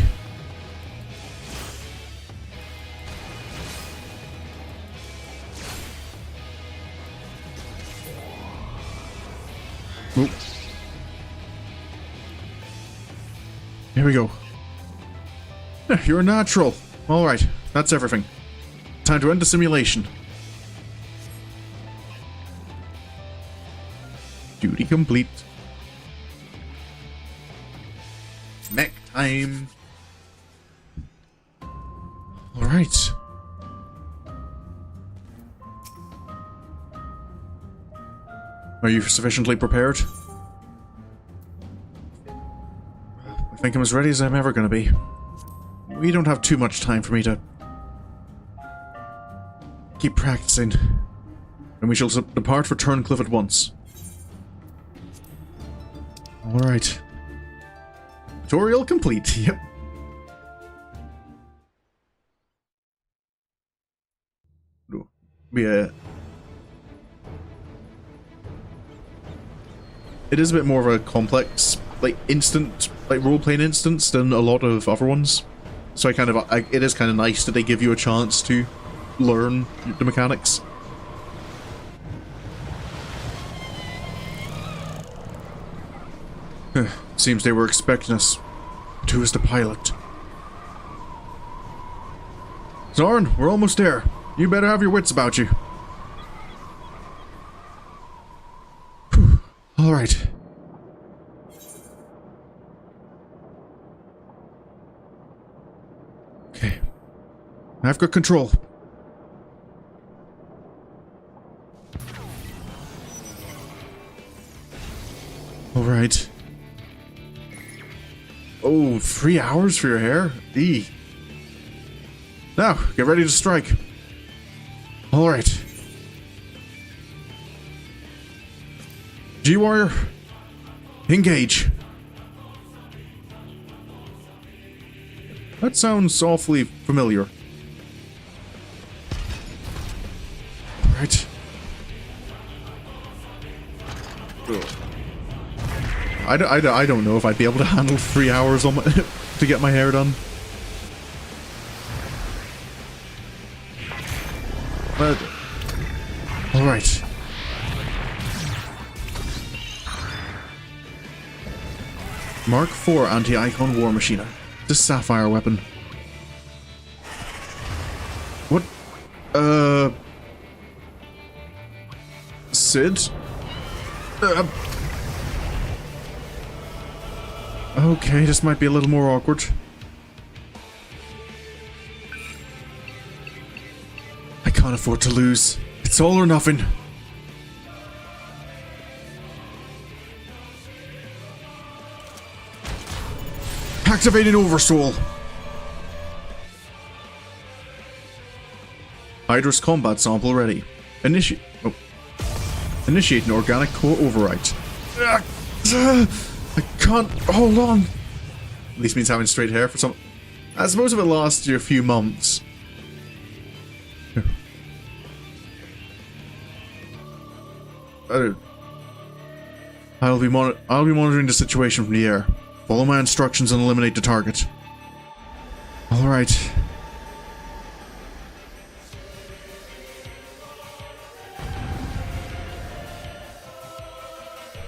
Oop. Here we go. You're a natural. Alright, that's everything. Time to end the simulation. Duty complete. Mech time. Alright. Are you sufficiently prepared? I think I'm as ready as I'm ever going to be. We don't have too much time for me to keep practicing. And we shall depart for Turncliffe at once. Alright. Tutorial complete, yep. It is a bit more of a complex, like, role-playing instance than a lot of other ones. So it is kind of nice that they give you a chance to learn the mechanics. Seems they were expecting us. But who is the pilot? Sorin, we're almost there. You better have your wits about you. Alright. Okay. I've got control. Alright. Oh, 3 hours for your hair? Eee. Now, get ready to strike. Alright. G-Warrior, engage. That sounds awfully familiar. Alright. I don't know if I'd be able to handle 3 hours on to get my hair done. But alright. Mark IV anti-icon war machine. The sapphire weapon. What? Sid? Okay, this might be a little more awkward. I can't afford to lose. It's all or nothing. Activating Oversoul. Hydra's combat sample ready. Initiate an organic core override. I can't hold on. At least means having straight hair for some. I suppose if it lasts you a few months. I'll be monitoring the situation from the air. Follow my instructions and eliminate the target. Alright.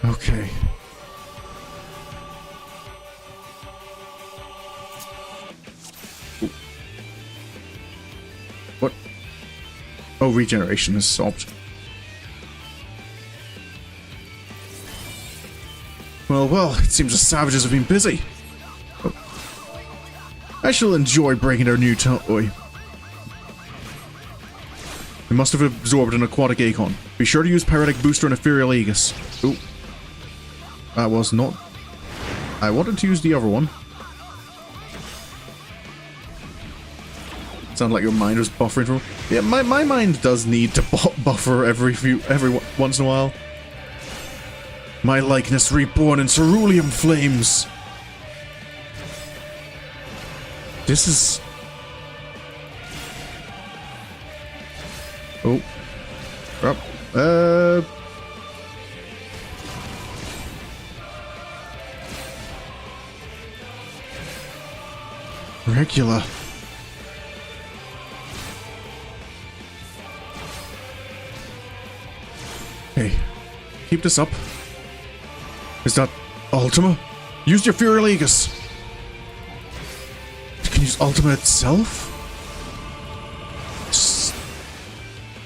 Okay. Ooh. What? Oh, regeneration is stopped. Well, it seems the savages have been busy. Oh. I shall enjoy breaking their new toy. They must have absorbed an aquatic Acon. Be sure to use Pyretic Booster and Ethereal Aegis. Oh. That was not... I wanted to use the other one. Sounded like your mind was buffering from... Yeah, my mind does need to buffer every once in a while. My likeness reborn in cerulean flames. This is... Oh. Regula. Hey, keep this up. Is that Ultima? Use your Werlyt. You can use Ultima itself?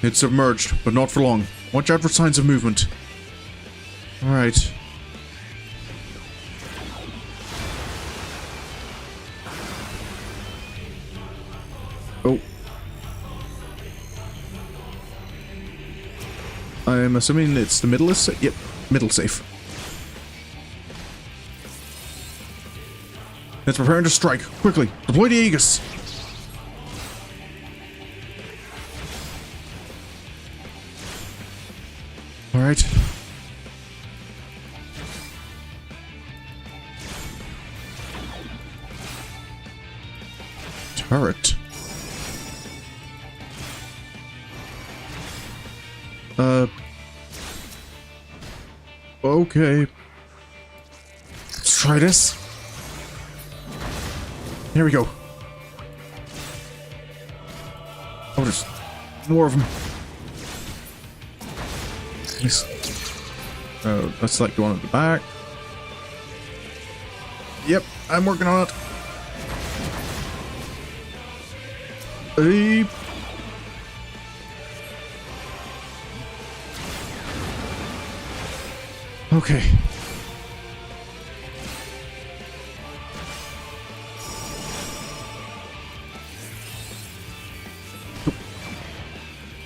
It's submerged, but not for long. Watch out for signs of movement. Alright. Oh. I'm assuming it's the middle is safe? Yep, middle safe. It's preparing to strike. Quickly, deploy the Aegis. Alright. Turret. Okay. Let's try this. Here we go. Oh, there's more of them. Nice. Let's select the one at the back. Yep, I'm working on it. Hey. Okay. Oh.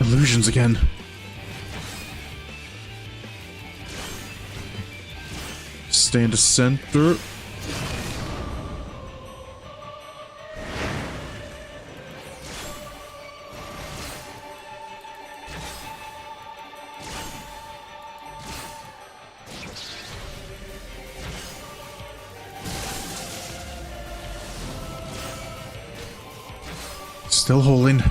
Illusions again. Stay in the center. Still holding.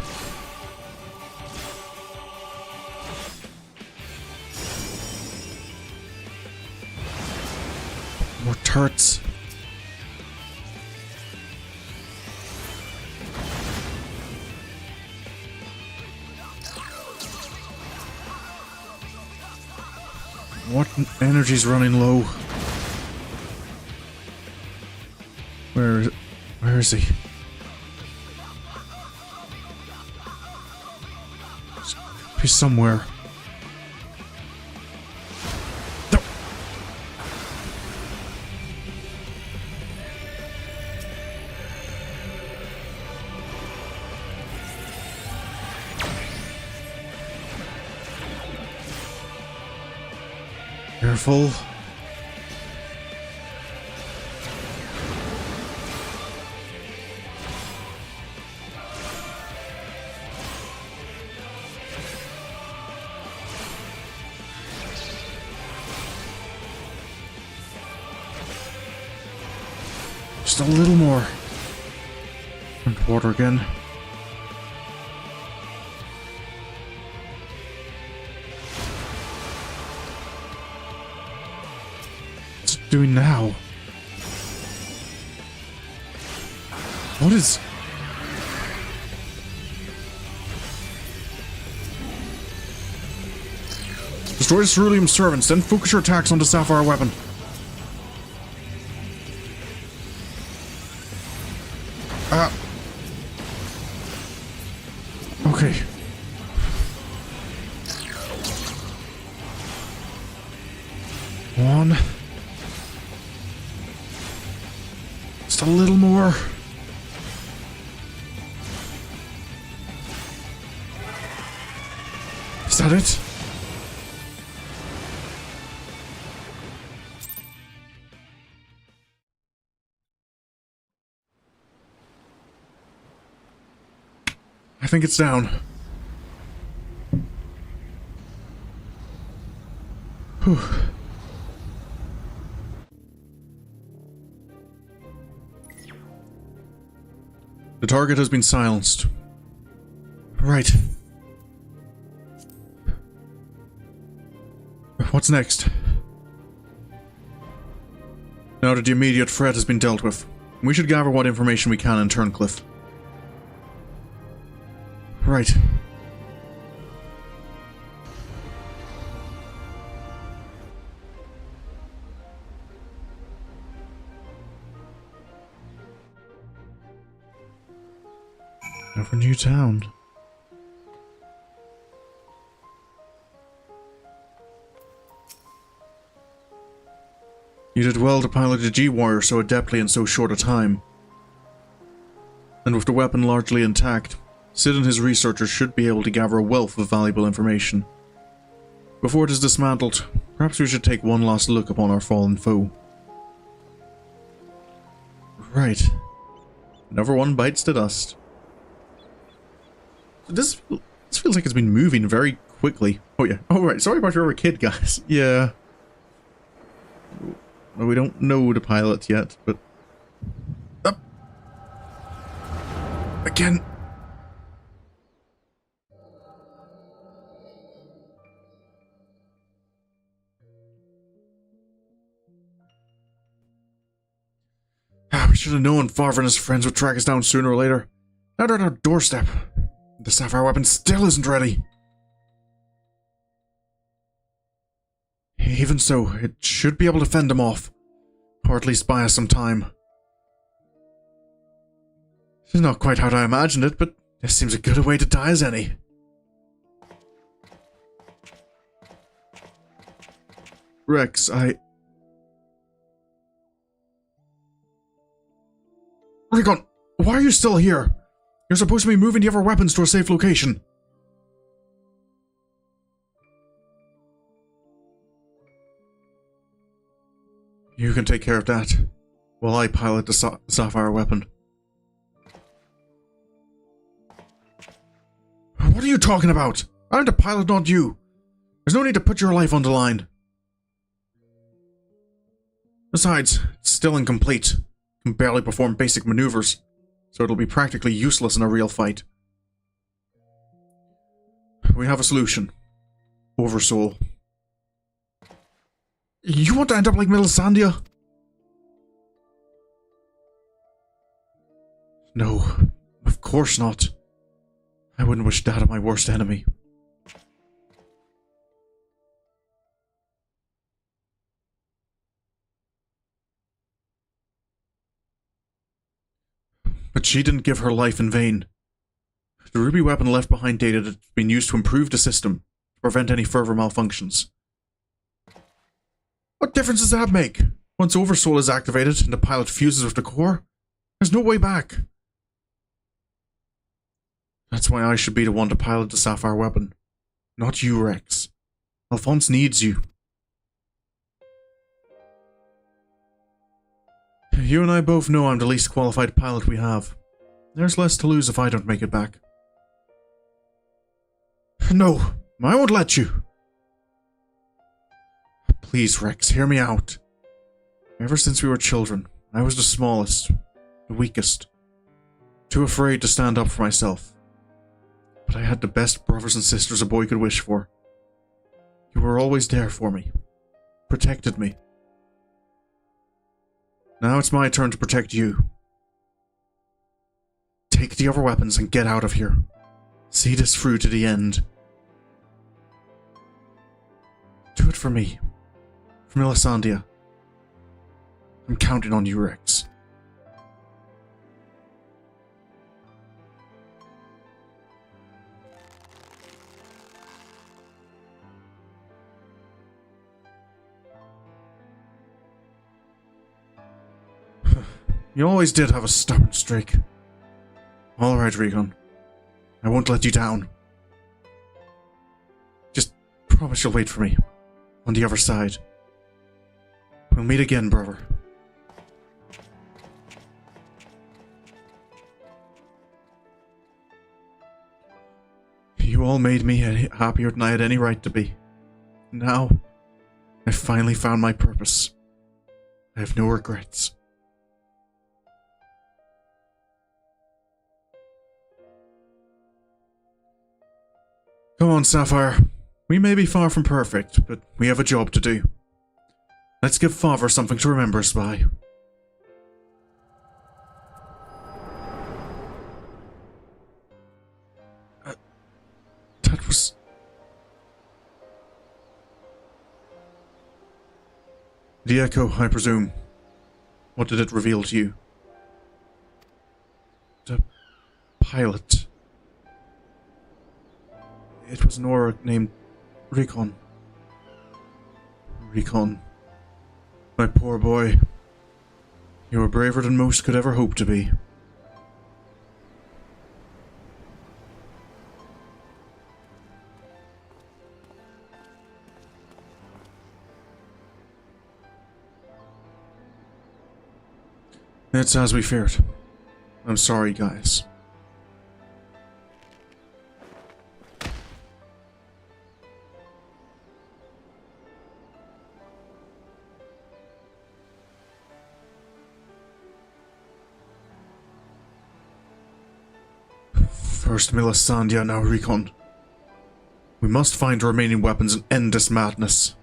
More turrets. What energy's running low? Where is he? He's somewhere. No. Careful. Just a little more. And water again. What's it doing now? What is... Destroy the cerulean servants, then focus your attacks on the sapphire weapon. Okay. One. Just a little more. Is that it? I think it's down. Whew. The target has been silenced. Right. What's next? Now that the immediate threat has been dealt with, we should gather what information we can in Turncliffe. Right. Never knew town. You did well to pilot a G-Warrior so adeptly in so short a time. And with the weapon largely intact, Sid and his researchers should be able to gather a wealth of valuable information. Before it is dismantled, perhaps we should take one last look upon our fallen foe. Right. Another one bites the dust. This feels like it's been moving very quickly. Oh yeah. Oh right. Sorry about your other kid, guys. Yeah. Well, we don't know the pilot yet, but... Up! Again! We should have known Farver and his friends would track us down sooner or later. Now they're at our doorstep. The sapphire weapon still isn't ready. Even so, it should be able to fend them off. Or at least buy us some time. This is not quite how I imagined it, but this seems as good a way to die as any. Rex, Recon, why are you still here? You're supposed to be moving the other weapons to a safe location. You can take care of that, while I pilot the sapphire weapon. What are you talking about? I'm the pilot, not you. There's no need to put your life on the line. Besides, it's still incomplete. Can barely perform basic maneuvers, so it'll be practically useless in a real fight. We have a solution. Oversoul. You want to end up like Melisandre? No, of course not. I wouldn't wish that on my worst enemy. But she didn't give her life in vain. The ruby weapon left behind data that had been used to improve the system, to prevent any further malfunctions. What difference does that make? Once Oversoul is activated and the pilot fuses with the core, there's no way back. That's why I should be the one to pilot the sapphire weapon. Not you, Rex. Alphonse needs you. You and I both know I'm the least qualified pilot we have. There's less to lose if I don't make it back. No, I won't let you. Please, Rex, hear me out. Ever since we were children, I was the smallest, the weakest, too afraid to stand up for myself. But I had the best brothers and sisters a boy could wish for. You were always there for me, protected me. Now it's my turn to protect you. Take the other weapons and get out of here. See this through to the end. Do it for me. For Melisandre. I'm counting on you, Rex. You always did have a stubborn streak. Alright, Recon. I won't let you down. Just promise you'll wait for me. On the other side. We'll meet again, brother. You all made me happier than I had any right to be. Now, I finally found my purpose. I have no regrets. Come on, Sapphire. We may be far from perfect, but we have a job to do. Let's give Father something to remember us by. That was... The Echo, I presume. What did it reveal to you? The pilot. It was an orc named Recon. Recon. My poor boy. You were braver than most could ever hope to be. It's as we feared. I'm sorry, guys. First Milisandia, now Recon. We must find the remaining weapons and end this madness.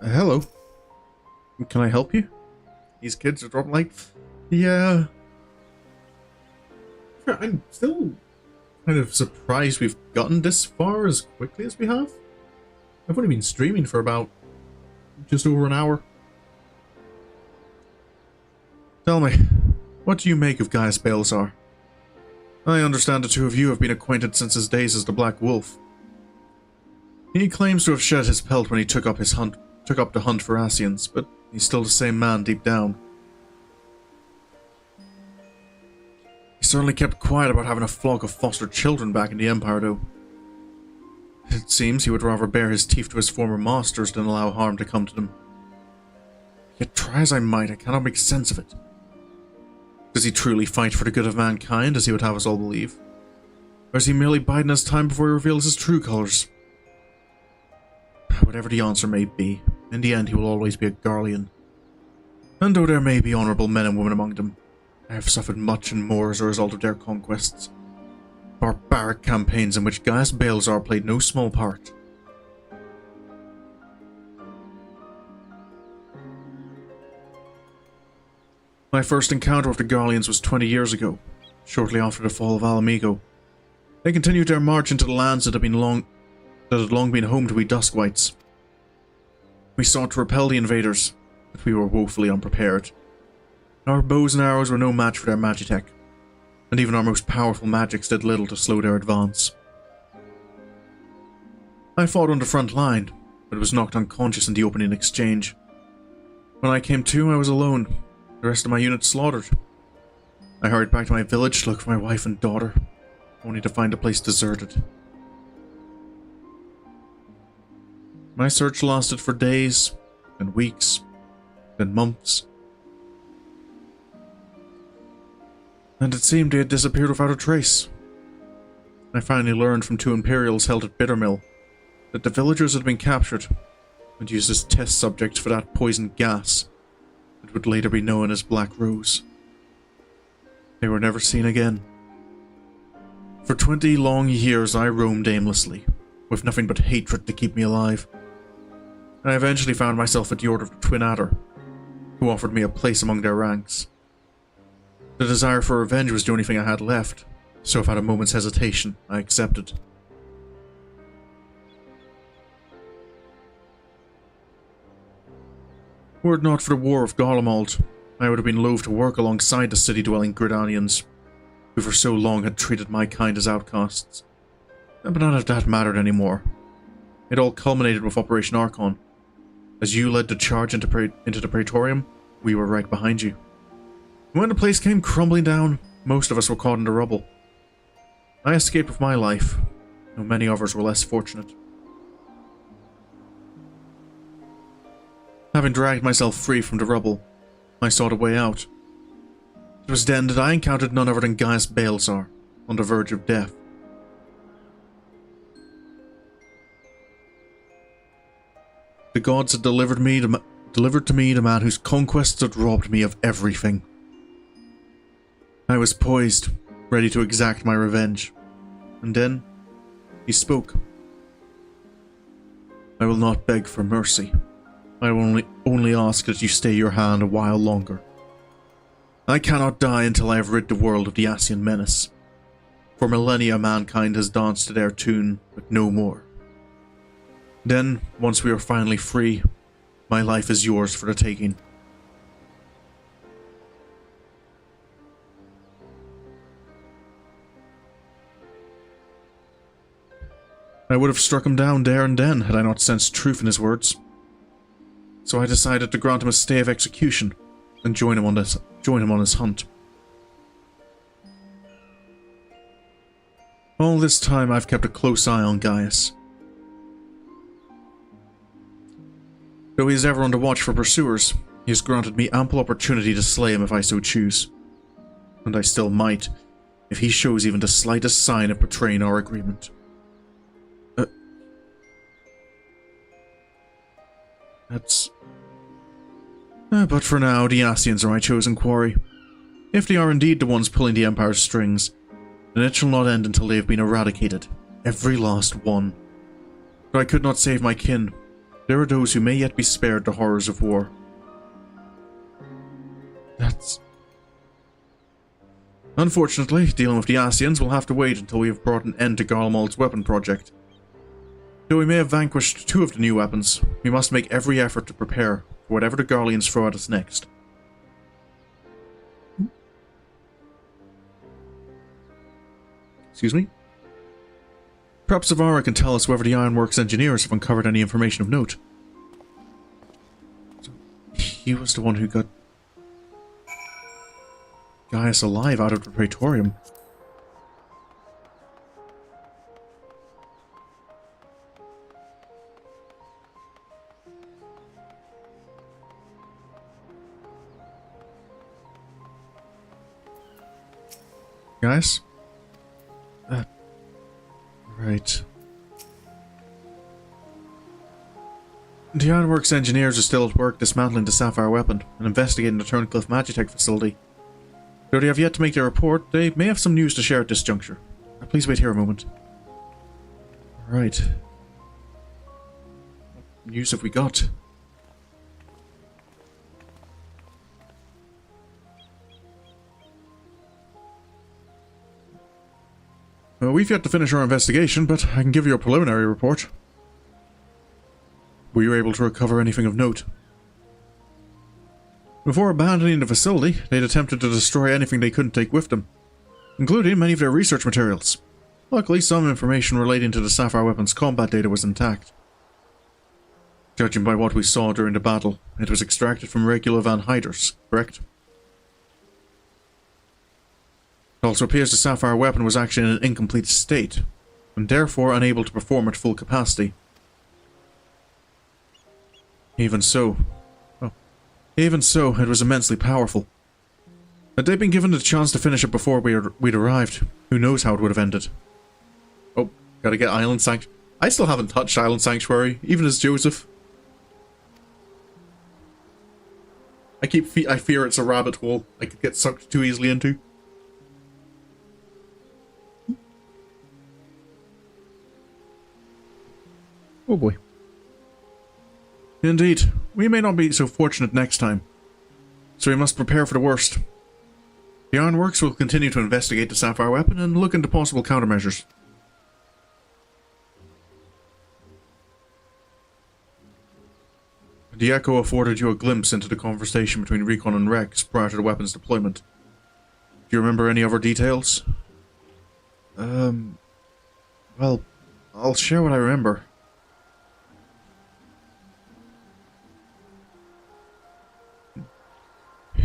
Hello. Can I help you? These kids are dropping like... Yeah. I'm still kind of surprised we've gotten this far as quickly as we have. I've only been streaming for about just over an hour. Tell me, what do you make of Gaius Baelsar? I understand the two of you have been acquainted since his days as the Black Wolf. He claims to have shed his pelt when he took up the hunt for Ascians, but he's still the same man deep down. He certainly kept quiet about having a flock of foster children back in the Empire, though. It seems he would rather bare his teeth to his former masters than allow harm to come to them. Yet try as I might, I cannot make sense of it. Does he truly fight for the good of mankind, as he would have us all believe? Or is he merely biding his time before he reveals his true colours? Whatever the answer may be, in the end he will always be a Garlean. And though there may be honourable men and women among them, I have suffered much and more as a result of their conquests. Barbaric campaigns in which Gaius Baelsar played no small part. My first encounter with the Garleans was 20 years ago, shortly after the fall of Alamigo. They continued their march into the lands that had long been home to we Duskwights. We sought to repel the invaders, but we were woefully unprepared. Our bows and arrows were no match for their magitech, and even our most powerful magics did little to slow their advance. I fought on the front line, but was knocked unconscious in the opening exchange. When I came to, I was alone, the rest of my unit slaughtered. I hurried back to my village to look for my wife and daughter, only to find the place deserted. My search lasted for days, then weeks, then months. And it seemed they had disappeared without a trace. I finally learned from two Imperials held at Bittermill that the villagers had been captured and used as test subjects for that poisoned gas that would later be known as Black Rose. They were never seen again. For 20 long years I roamed aimlessly, with nothing but hatred to keep me alive. I eventually found myself at the Order of the Twin Adder, who offered me a place among their ranks. The desire for revenge was the only thing I had left, so without a moment's hesitation, I accepted. Were it not for the War of Garlemald, I would have been loath to work alongside the city-dwelling Gridanians, who for so long had treated my kind as outcasts. But none of that mattered anymore. It all culminated with Operation Archon. As you led the charge into the Praetorium, we were right behind you. When the place came crumbling down, most of us were caught in the rubble. I escaped with my life, though many others were less fortunate. Having dragged myself free from the rubble, I sought a way out. It was then that I encountered none other than Gaius Baelsar, on the verge of death. The gods had delivered to me the man whose conquests had robbed me of everything. I was poised, ready to exact my revenge. And then, he spoke. I will not beg for mercy. I will only ask that you stay your hand a while longer. I cannot die until I have rid the world of the Ascian menace. For millennia mankind has danced to their tune, but no more. Then, once we are finally free, my life is yours for the taking. I would have struck him down there and then had I not sensed truth in his words. So I decided to grant him a stay of execution and join him on his hunt. All this time I've kept a close eye on Gaius. Though he is ever on the watch for pursuers, he has granted me ample opportunity to slay him if I so choose. And I still might, if he shows even the slightest sign of betraying our agreement. But for now, the Ascians are my chosen quarry. If they are indeed the ones pulling the Empire's strings, then it shall not end until they have been eradicated. Every last one. But I could not save my kin. There are those who may yet be spared the horrors of war. Unfortunately, dealing with the Ascians will have to wait until we have brought an end to Garlemald's weapon project. Though we may have vanquished 2 of the new weapons, we must make every effort to prepare for whatever the Garleans throw at us next. Excuse me? Perhaps Zavara can tell us whether the Ironworks engineers have uncovered any information of note. So, he was the one who got Gaius alive out of the Praetorium. Guys? Right. The Ironworks engineers are still at work dismantling the Sapphire weapon and investigating the Turncliffe Magitech facility. Though they have yet to make their report, they may have some news to share at this juncture. Please wait here a moment. Right. What news have we got? We've yet to finish our investigation, but I can give you a preliminary report. Were you able to recover anything of note? Before abandoning the facility, they'd attempted to destroy anything they couldn't take with them, including many of their research materials. Luckily, some information relating to the Sapphire weapon's combat data was intact. Judging by what we saw during the battle, it was extracted from regular Van Hyders, correct? It also appears the Sapphire weapon was actually in an incomplete state, and therefore unable to perform at full capacity. Even so, it was immensely powerful. Had they been given the chance to finish it before we'd arrived, who knows how it would have ended. Oh, gotta get Island Sanctuary. I still haven't touched Island Sanctuary, even as Joseph. I fear it's a rabbit hole I could get sucked too easily into. Oh boy. Indeed, we may not be so fortunate next time, so we must prepare for the worst. The Ironworks will continue to investigate the Sapphire weapon and look into possible countermeasures. The Echo afforded you a glimpse into the conversation between Recon and Rex prior to the weapon's deployment. Do you remember any other details? Well, I'll share what I remember.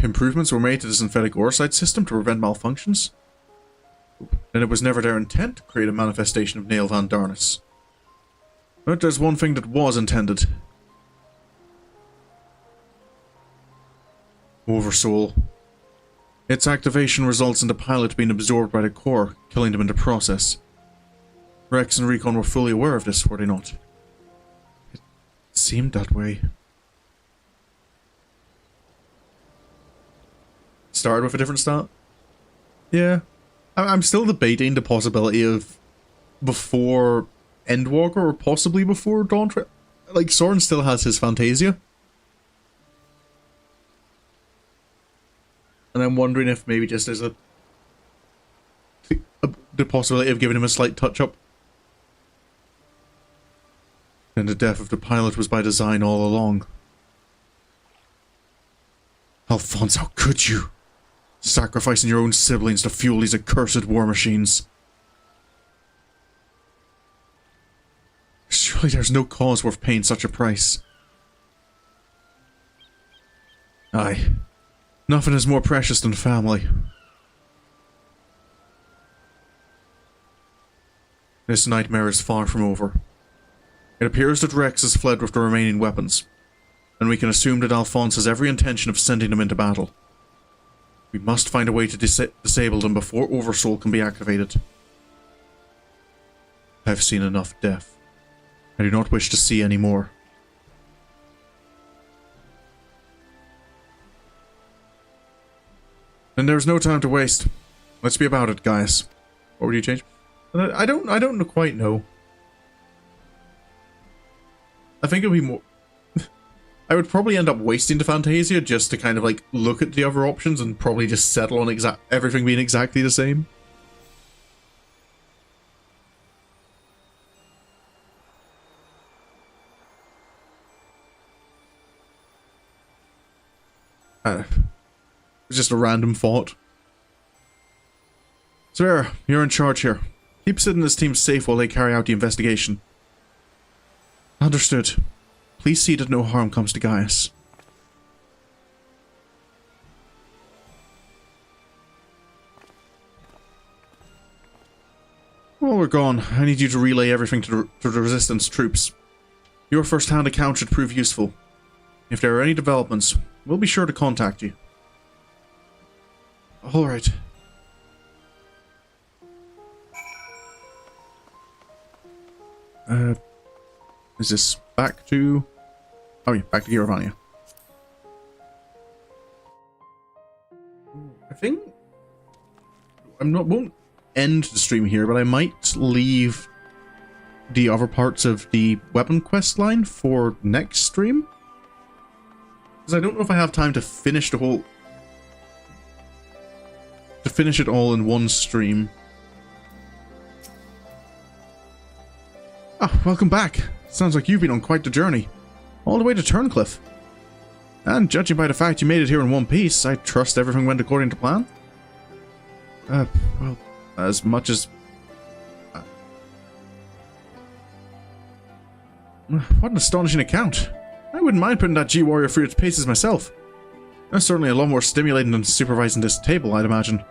Improvements were made to the synthetic oversight system to prevent malfunctions. Then it was never their intent to create a manifestation of Nail Van Darnus. But there's one thing that was intended. Oversoul. Its activation results in the pilot being absorbed by the core, killing them in the process. Rex and Recon were fully aware of this, were they not? It seemed that way. Started with a different start? Yeah. I'm still debating the possibility of before Endwalker or possibly before Dawn Trail. like, Sorin still has his Fantasia. And I'm wondering if maybe just there's the possibility of giving him a slight touch-up. And the death of the pilot was by design all along. Alphonse, how could you? Sacrificing your own siblings to fuel these accursed war machines. Surely there's no cause worth paying such a price. Aye. Nothing is more precious than family. This nightmare is far from over. It appears that Rex has fled with the remaining weapons, and we can assume that Alphonse has every intention of sending them into battle. We must find a way to disable them before Oversoul can be activated. I've seen enough death. I do not wish to see any more. Then there's no time to waste. Let's be about it, Gaius. What would you change? I don't quite know. I think it would be more... I would probably end up wasting the Fantasia just to kind of like look at the other options and probably just settle on everything being exactly the same. It's just a random thought. Sir, you're in charge here. Keep Sid and his team safe while they carry out the investigation. Understood. Please see that no harm comes to Gaius. While we're gone, I need you to relay everything to the Resistance troops. Your first-hand account should prove useful. If there are any developments, we'll be sure to contact you. Alright. Is this back to... Oh yeah, back to Giravania. I think... won't end the stream here, but I might leave the other parts of the weapon quest line for next stream. Because I don't know if I have time to finish the whole... to finish it all in one stream. Ah, welcome back. Sounds like you've been on quite the journey. All the way to Turncliffe. And judging by the fact you made it here in one piece, I trust everything went according to plan? Well, as much as... what an astonishing account. I wouldn't mind putting that G-Warrior through its paces myself. That's certainly a lot more stimulating than supervising this table, I'd imagine.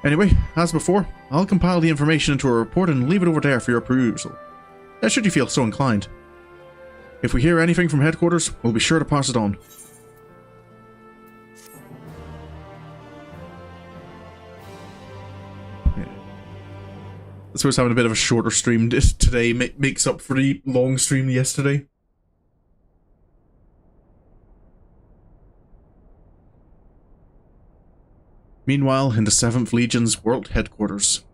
Anyway, as before, I'll compile the information into a report and leave it over there for your perusal. Should you feel so inclined. If we hear anything from headquarters, we'll be sure to pass it on. I suppose having a bit of a shorter stream today makes up for the long stream yesterday. Meanwhile, in the 7th Legion's World Headquarters.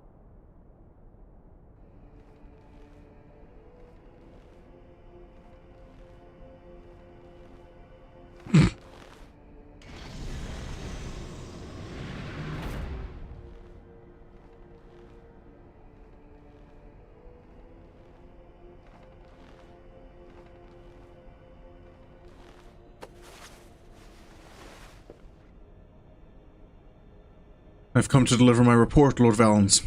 I've come to deliver my report, Lord Valens.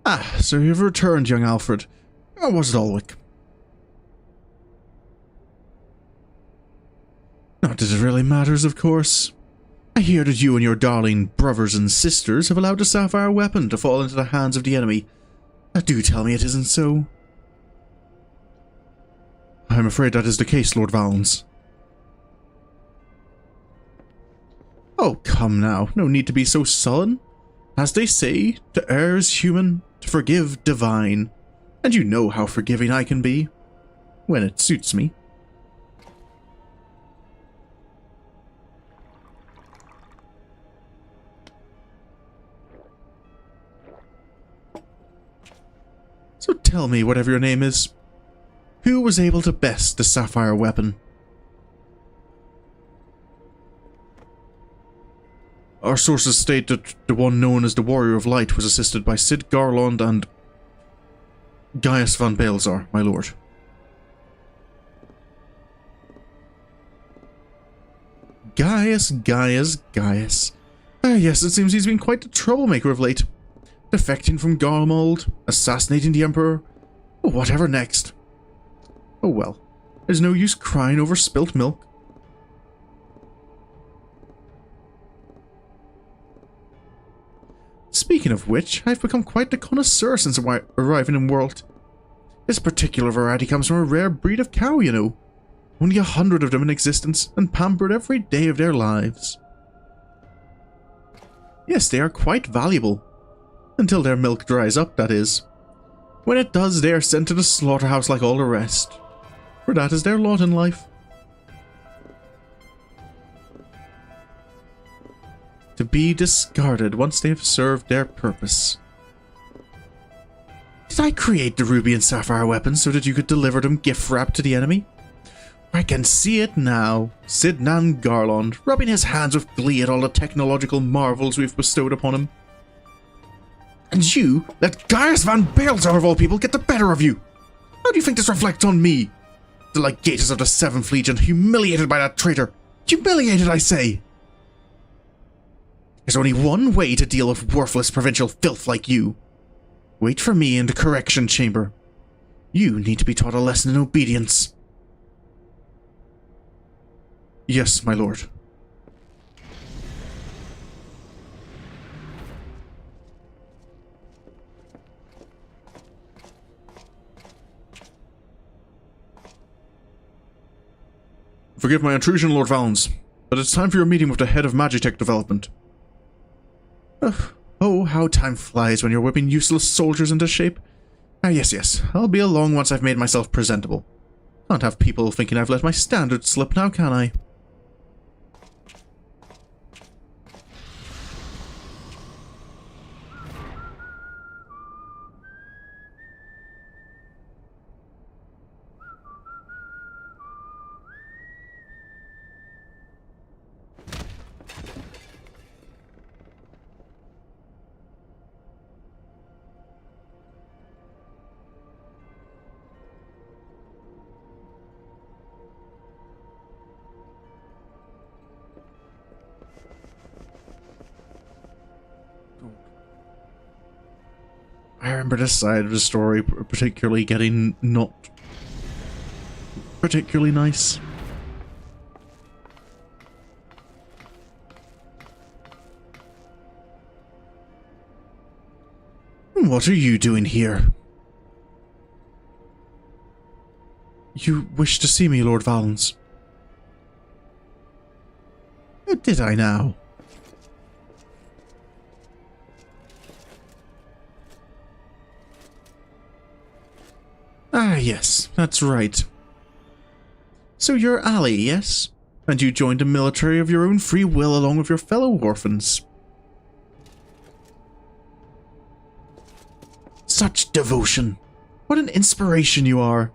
Ah, so you've returned, young Alfred. How was it, Alwick? Not that it really matters, of course. I hear that you and your darling brothers and sisters have allowed the sapphire weapon to fall into the hands of the enemy. Do tell me it isn't so. I'm afraid that is the case, Lord Valens. Oh, come now. No need to be so sullen. As they say, to err is human, to forgive divine. And you know how forgiving I can be. when it suits me. So tell me, whatever your name is, who was able to best the sapphire weapon? Our sources state that the one known as the Warrior of Light was assisted by Cid Garlemald and Gaius Baelsar, my lord. Gaius. Ah yes, it seems he's been quite the troublemaker of late. Defecting from Garlemald, assassinating the Emperor, or whatever next. Oh well, there's no use crying over spilt milk. Speaking of which, I've become quite the connoisseur since arriving in Werlyt. This particular variety comes from a rare breed of cow, you know. Only 100 of them in existence, and pampered every day of their lives. Yes, they are quite valuable. Until their milk dries up, that is. When it does, they are sent to the slaughterhouse like all the rest. For that is their lot in life. To be discarded once they have served their purpose. Did I create the ruby and sapphire weapons so that you could deliver them gift-wrapped to the enemy? I can see it now. Cid Garlemald, rubbing his hands with glee at all the technological marvels we've bestowed upon him. And you let Gaius Baelsar of all people get the better of you! How do you think this reflects on me? The legatus of the Seventh Legion, humiliated by that traitor. Humiliated, I say! There's only one way to deal with worthless provincial filth like you. Wait for me in the correction chamber. You need to be taught a lesson in obedience. Yes, my lord. Forgive my intrusion, Lord Valens, but it's time for your meeting with the head of Magitech development. Oh, how time flies when you're whipping useless soldiers into shape. Ah, yes, I'll be along once I've made myself presentable. Can't have people thinking I've let my standards slip now, can I? I remember this side of the story particularly getting not particularly nice. What are you doing here? You wish to see me, Lord Valens. Did I now? Ah, yes, that's right. So you're Ali, yes? And you joined the military of your own free will along with your fellow orphans. Such devotion. What an inspiration you are.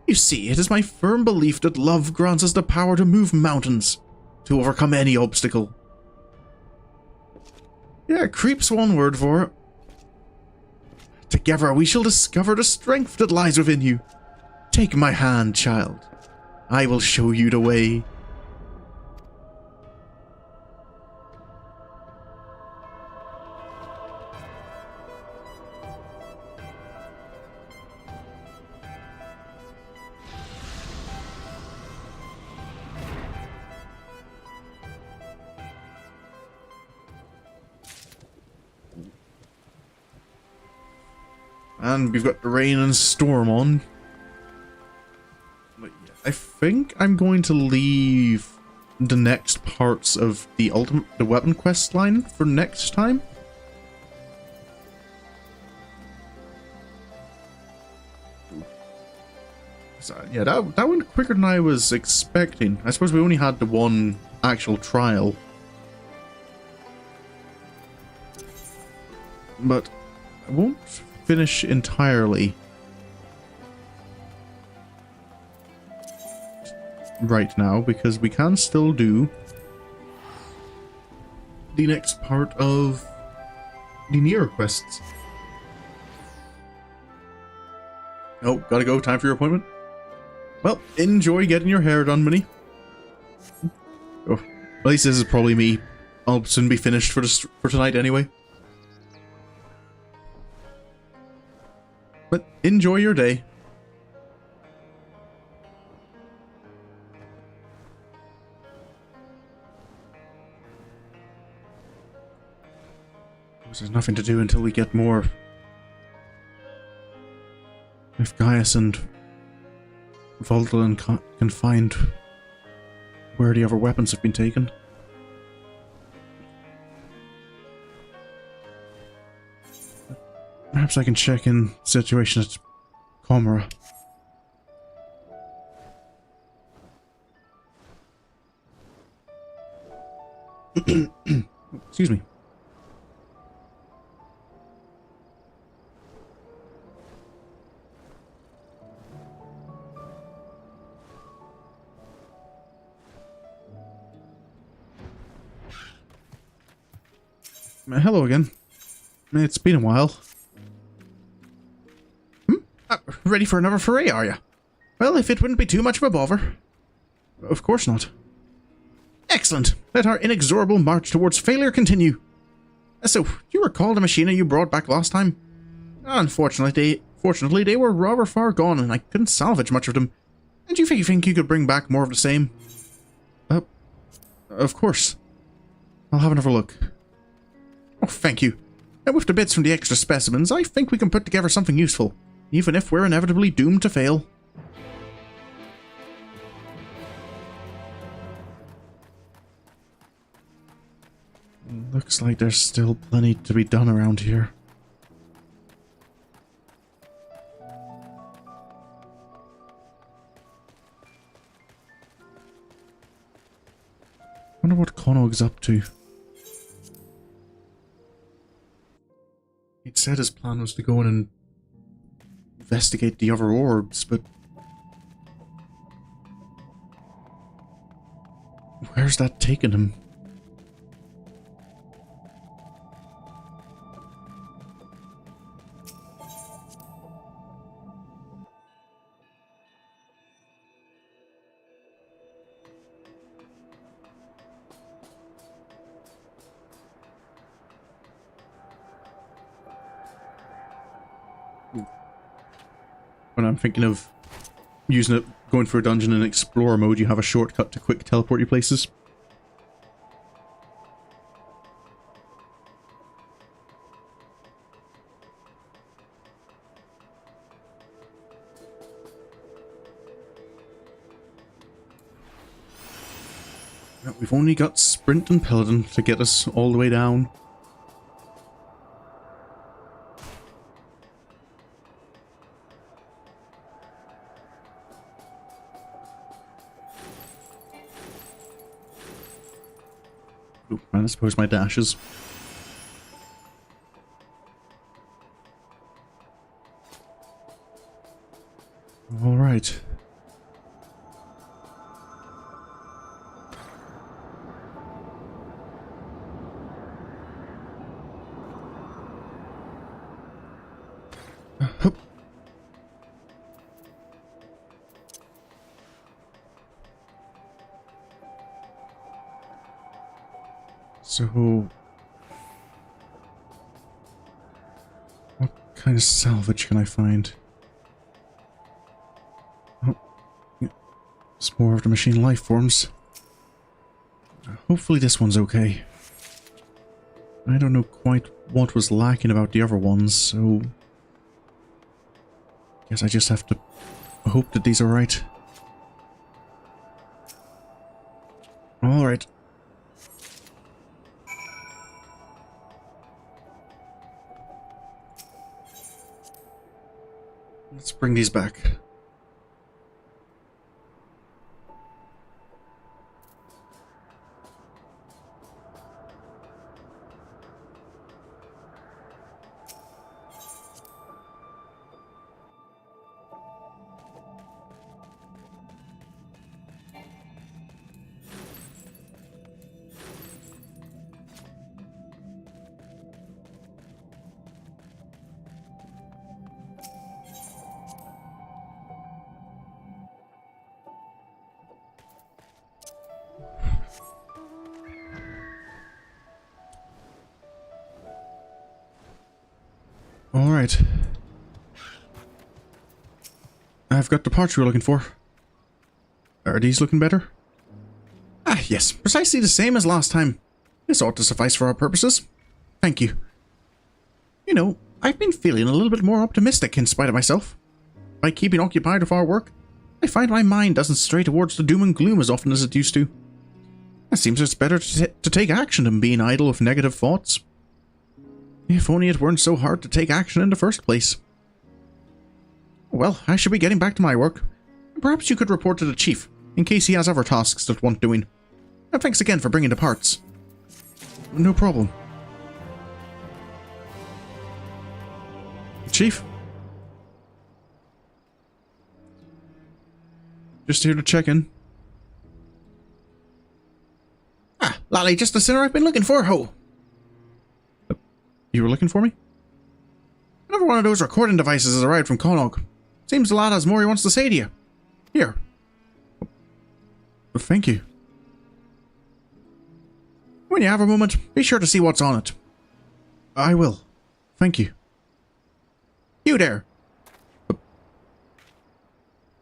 You see, it is my firm belief that love grants us the power to move mountains, to overcome any obstacle. Yeah, creep's one word for it. Together we shall discover the strength that lies within you. Take my hand, child. I will show you the way. And we've got the rain and storm on. I think I'm going to leave the next parts of the weapon quest line for next time. So, yeah, that went quicker than I was expecting. I suppose we only had the one actual trial. But I won't finish entirely right now, because we can still do the next part of the near quests. Oh, gotta go. Time for your appointment. Well, enjoy getting your hair done, Minnie. Oh, at least this is probably me. I'll soon be finished for tonight anyway. But enjoy your day. There's nothing to do until we get more. If Gaius and Voltland can find where the other weapons have been taken. Perhaps I can check in the situation at Comera. Excuse me. Hello again. It's been a while. Ready for another foray, are you? Well, if it wouldn't be too much of a bother. Of course not. Excellent. Let our inexorable march towards failure continue. So, you recall the machina you brought back last time? Unfortunately, they were rather far gone, and I couldn't salvage much of them. And do you think you could bring back more of the same? Of course. I'll have another look. Oh, thank you. And with the bits from the extra specimens, I think we can put together something useful, even if we're inevitably doomed to fail. Looks like there's still plenty to be done around here. Wonder what Conog's up to. He'd said his plan was to go in and investigate the other orbs, but where's that taken him? When I'm thinking of using it, going for a dungeon in Explorer mode, you have a shortcut to quick teleport you places. We've only got Sprint and Paladin to get us all the way down. I suppose my dashes. All right. So, what kind of salvage can I find? Oh, yeah. It's more of the machine life forms. Hopefully this one's okay. I don't know quite what was lacking about the other ones, so guess I just have to hope that these are right. Alright. Let's bring these back. Right. I've got the parts you were looking for. Are these looking better? Ah, yes. Precisely the same as last time. This ought to suffice for our purposes. Thank you. You know, I've been feeling a little bit more optimistic in spite of myself. By keeping occupied with our work, I find my mind doesn't stray towards the doom and gloom as often as it used to. It seems it's better to take action than being idle with negative thoughts. If only it weren't so hard to take action in the first place. Well, I should be getting back to my work. Perhaps you could report to the chief, in case he has other tasks that want doing. And thanks again for bringing the parts. No problem. Chief? Just here to check in. Ah, Lally, just the sinner I've been looking for, ho! You were looking for me? Another one of those recording devices has arrived from Connaught. Seems the lad has more he wants to say to you. Here. Thank you. When you have a moment, be sure to see what's on it. I will. Thank you. You there.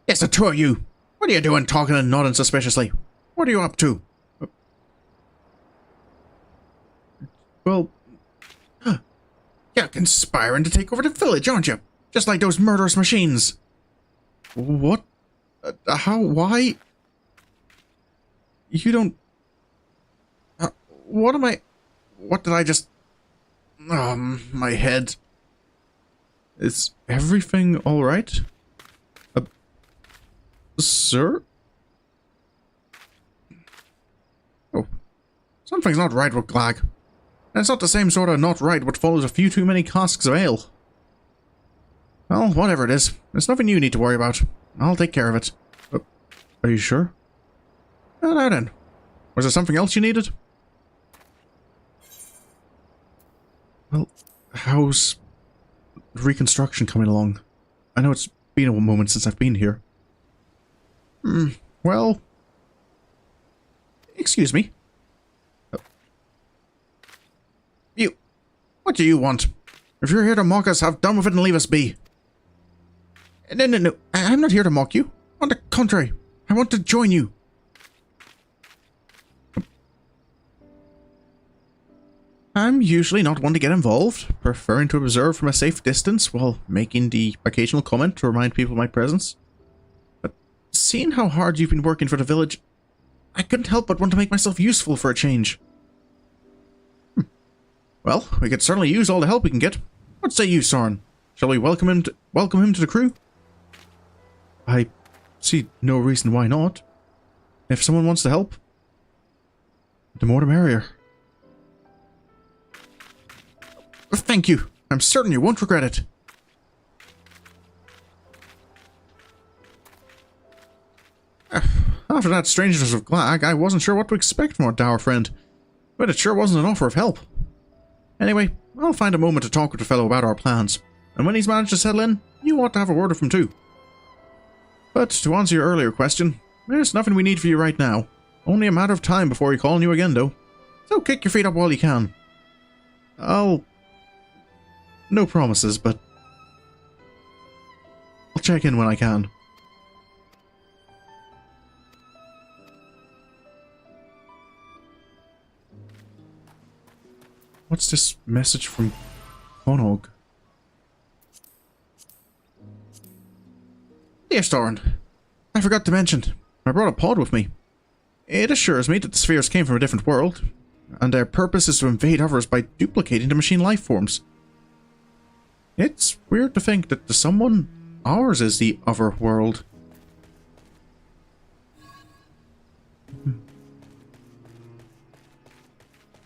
Yes, the two of you. What are you doing talking and nodding suspiciously? What are you up to? Well... You're conspiring to take over the village, aren't you? Just like those murderous machines. What? How? Why? You don't... what am I... What did I just... my head... Is everything alright? Sir? Oh. Something's not right with Glag. And it's not the same sort of not right what follows a few too many casks of ale. Well, whatever it is, it's nothing you need to worry about. I'll take care of it. Are you sure? Now then. Was there something else you needed? Well, how's reconstruction coming along? I know it's been a moment since I've been here. Well... Excuse me. You... What do you want? If you're here to mock us, have done with it and leave us be. No. I'm not here to mock you. On the contrary, I want to join you. I'm usually not one to get involved, preferring to observe from a safe distance while making the occasional comment to remind people of my presence. But seeing how hard you've been working for the village, I couldn't help but want to make myself useful for a change. Well, we could certainly use all the help we can get. What say you, Sorin? Shall we welcome him to the crew? I see no reason why not. If someone wants to help, the more the merrier. Thank you. I'm certain you won't regret it. After that strangeness of Glag, I wasn't sure what to expect from our dour friend, but it sure wasn't an offer of help. Anyway, I'll find a moment to talk with the fellow about our plans, and when he's managed to settle in, you ought to have a word with him too. But to answer your earlier question, there's nothing we need for you right now. Only a matter of time before we call on you again, though. So kick your feet up while you can. No promises, but I'll check in when I can. What's this message from Connaught? Dear Sorin, I forgot to mention, I brought a pod with me. It assures me that the spheres came from a different world, and their purpose is to invade others by duplicating the machine life forms. It's weird to think that to someone, ours is the other world.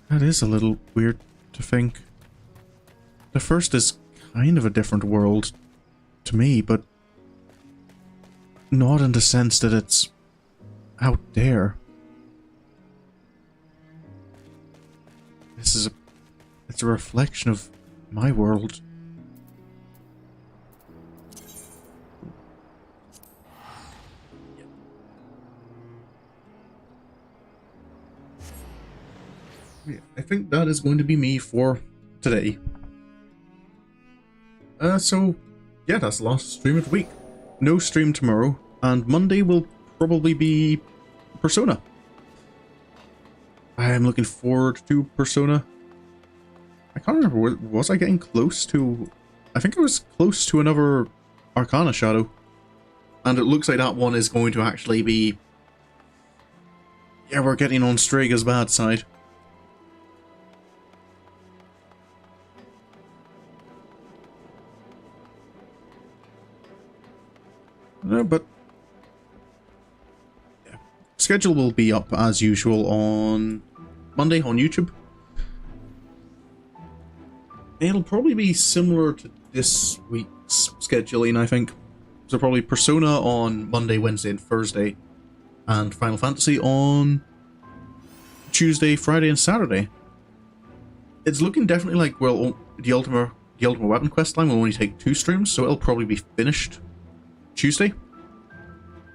That is a little weird to think. The first is kind of a different world to me, but not in the sense that it's out there. It's a reflection of my world. Yeah, I think that is going to be me for today. So, yeah, that's the last stream of the week. No stream tomorrow, and Monday will probably be Persona. I am looking forward to Persona. I can't remember, was I getting close to... I think I was close to another Arcana Shadow. And it looks like that one is going to actually be... Yeah, we're getting on Strega's bad side. No, but... Yeah. Schedule will be up as usual on Monday on YouTube. It'll probably be similar to this week's scheduling, I think. So probably Persona on Monday, Wednesday, and Thursday. And Final Fantasy on Tuesday, Friday, and Saturday. It's looking definitely like, well, the Ultima Weapon quest line will only take 2 streams, so it'll probably be finished Tuesday.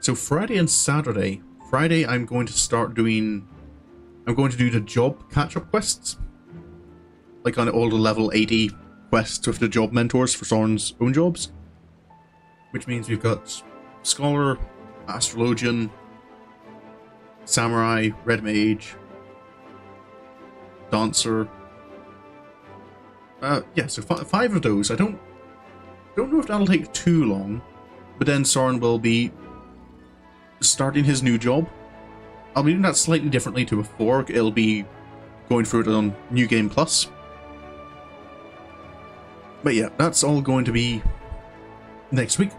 So Friday and Saturday. Friday I'm going to start doing... I'm going to do the job catch-up quests. Like on all the level 80 quests with the job mentors for Sorin's own jobs. Which means we've got Scholar, Astrologian, Samurai, Red Mage, Dancer. Yeah, so 5 of those. I don't know if that'll take too long, but then Sorin will be starting his new job. I'll be doing that slightly differently to before. It'll be going through it on New Game Plus. But yeah, that's all going to be next week.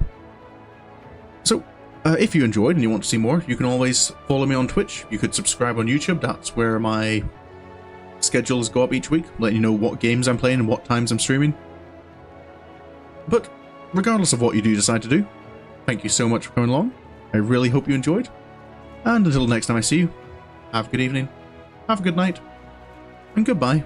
So, if you enjoyed and you want to see more, you can always follow me on Twitch. You could subscribe on YouTube. That's where my schedules go up each week, letting you know what games I'm playing and what times I'm streaming. But regardless of what you do decide to do, thank you so much for coming along. I really hope you enjoyed. And until next time I see you, have a good evening, have a good night, and goodbye.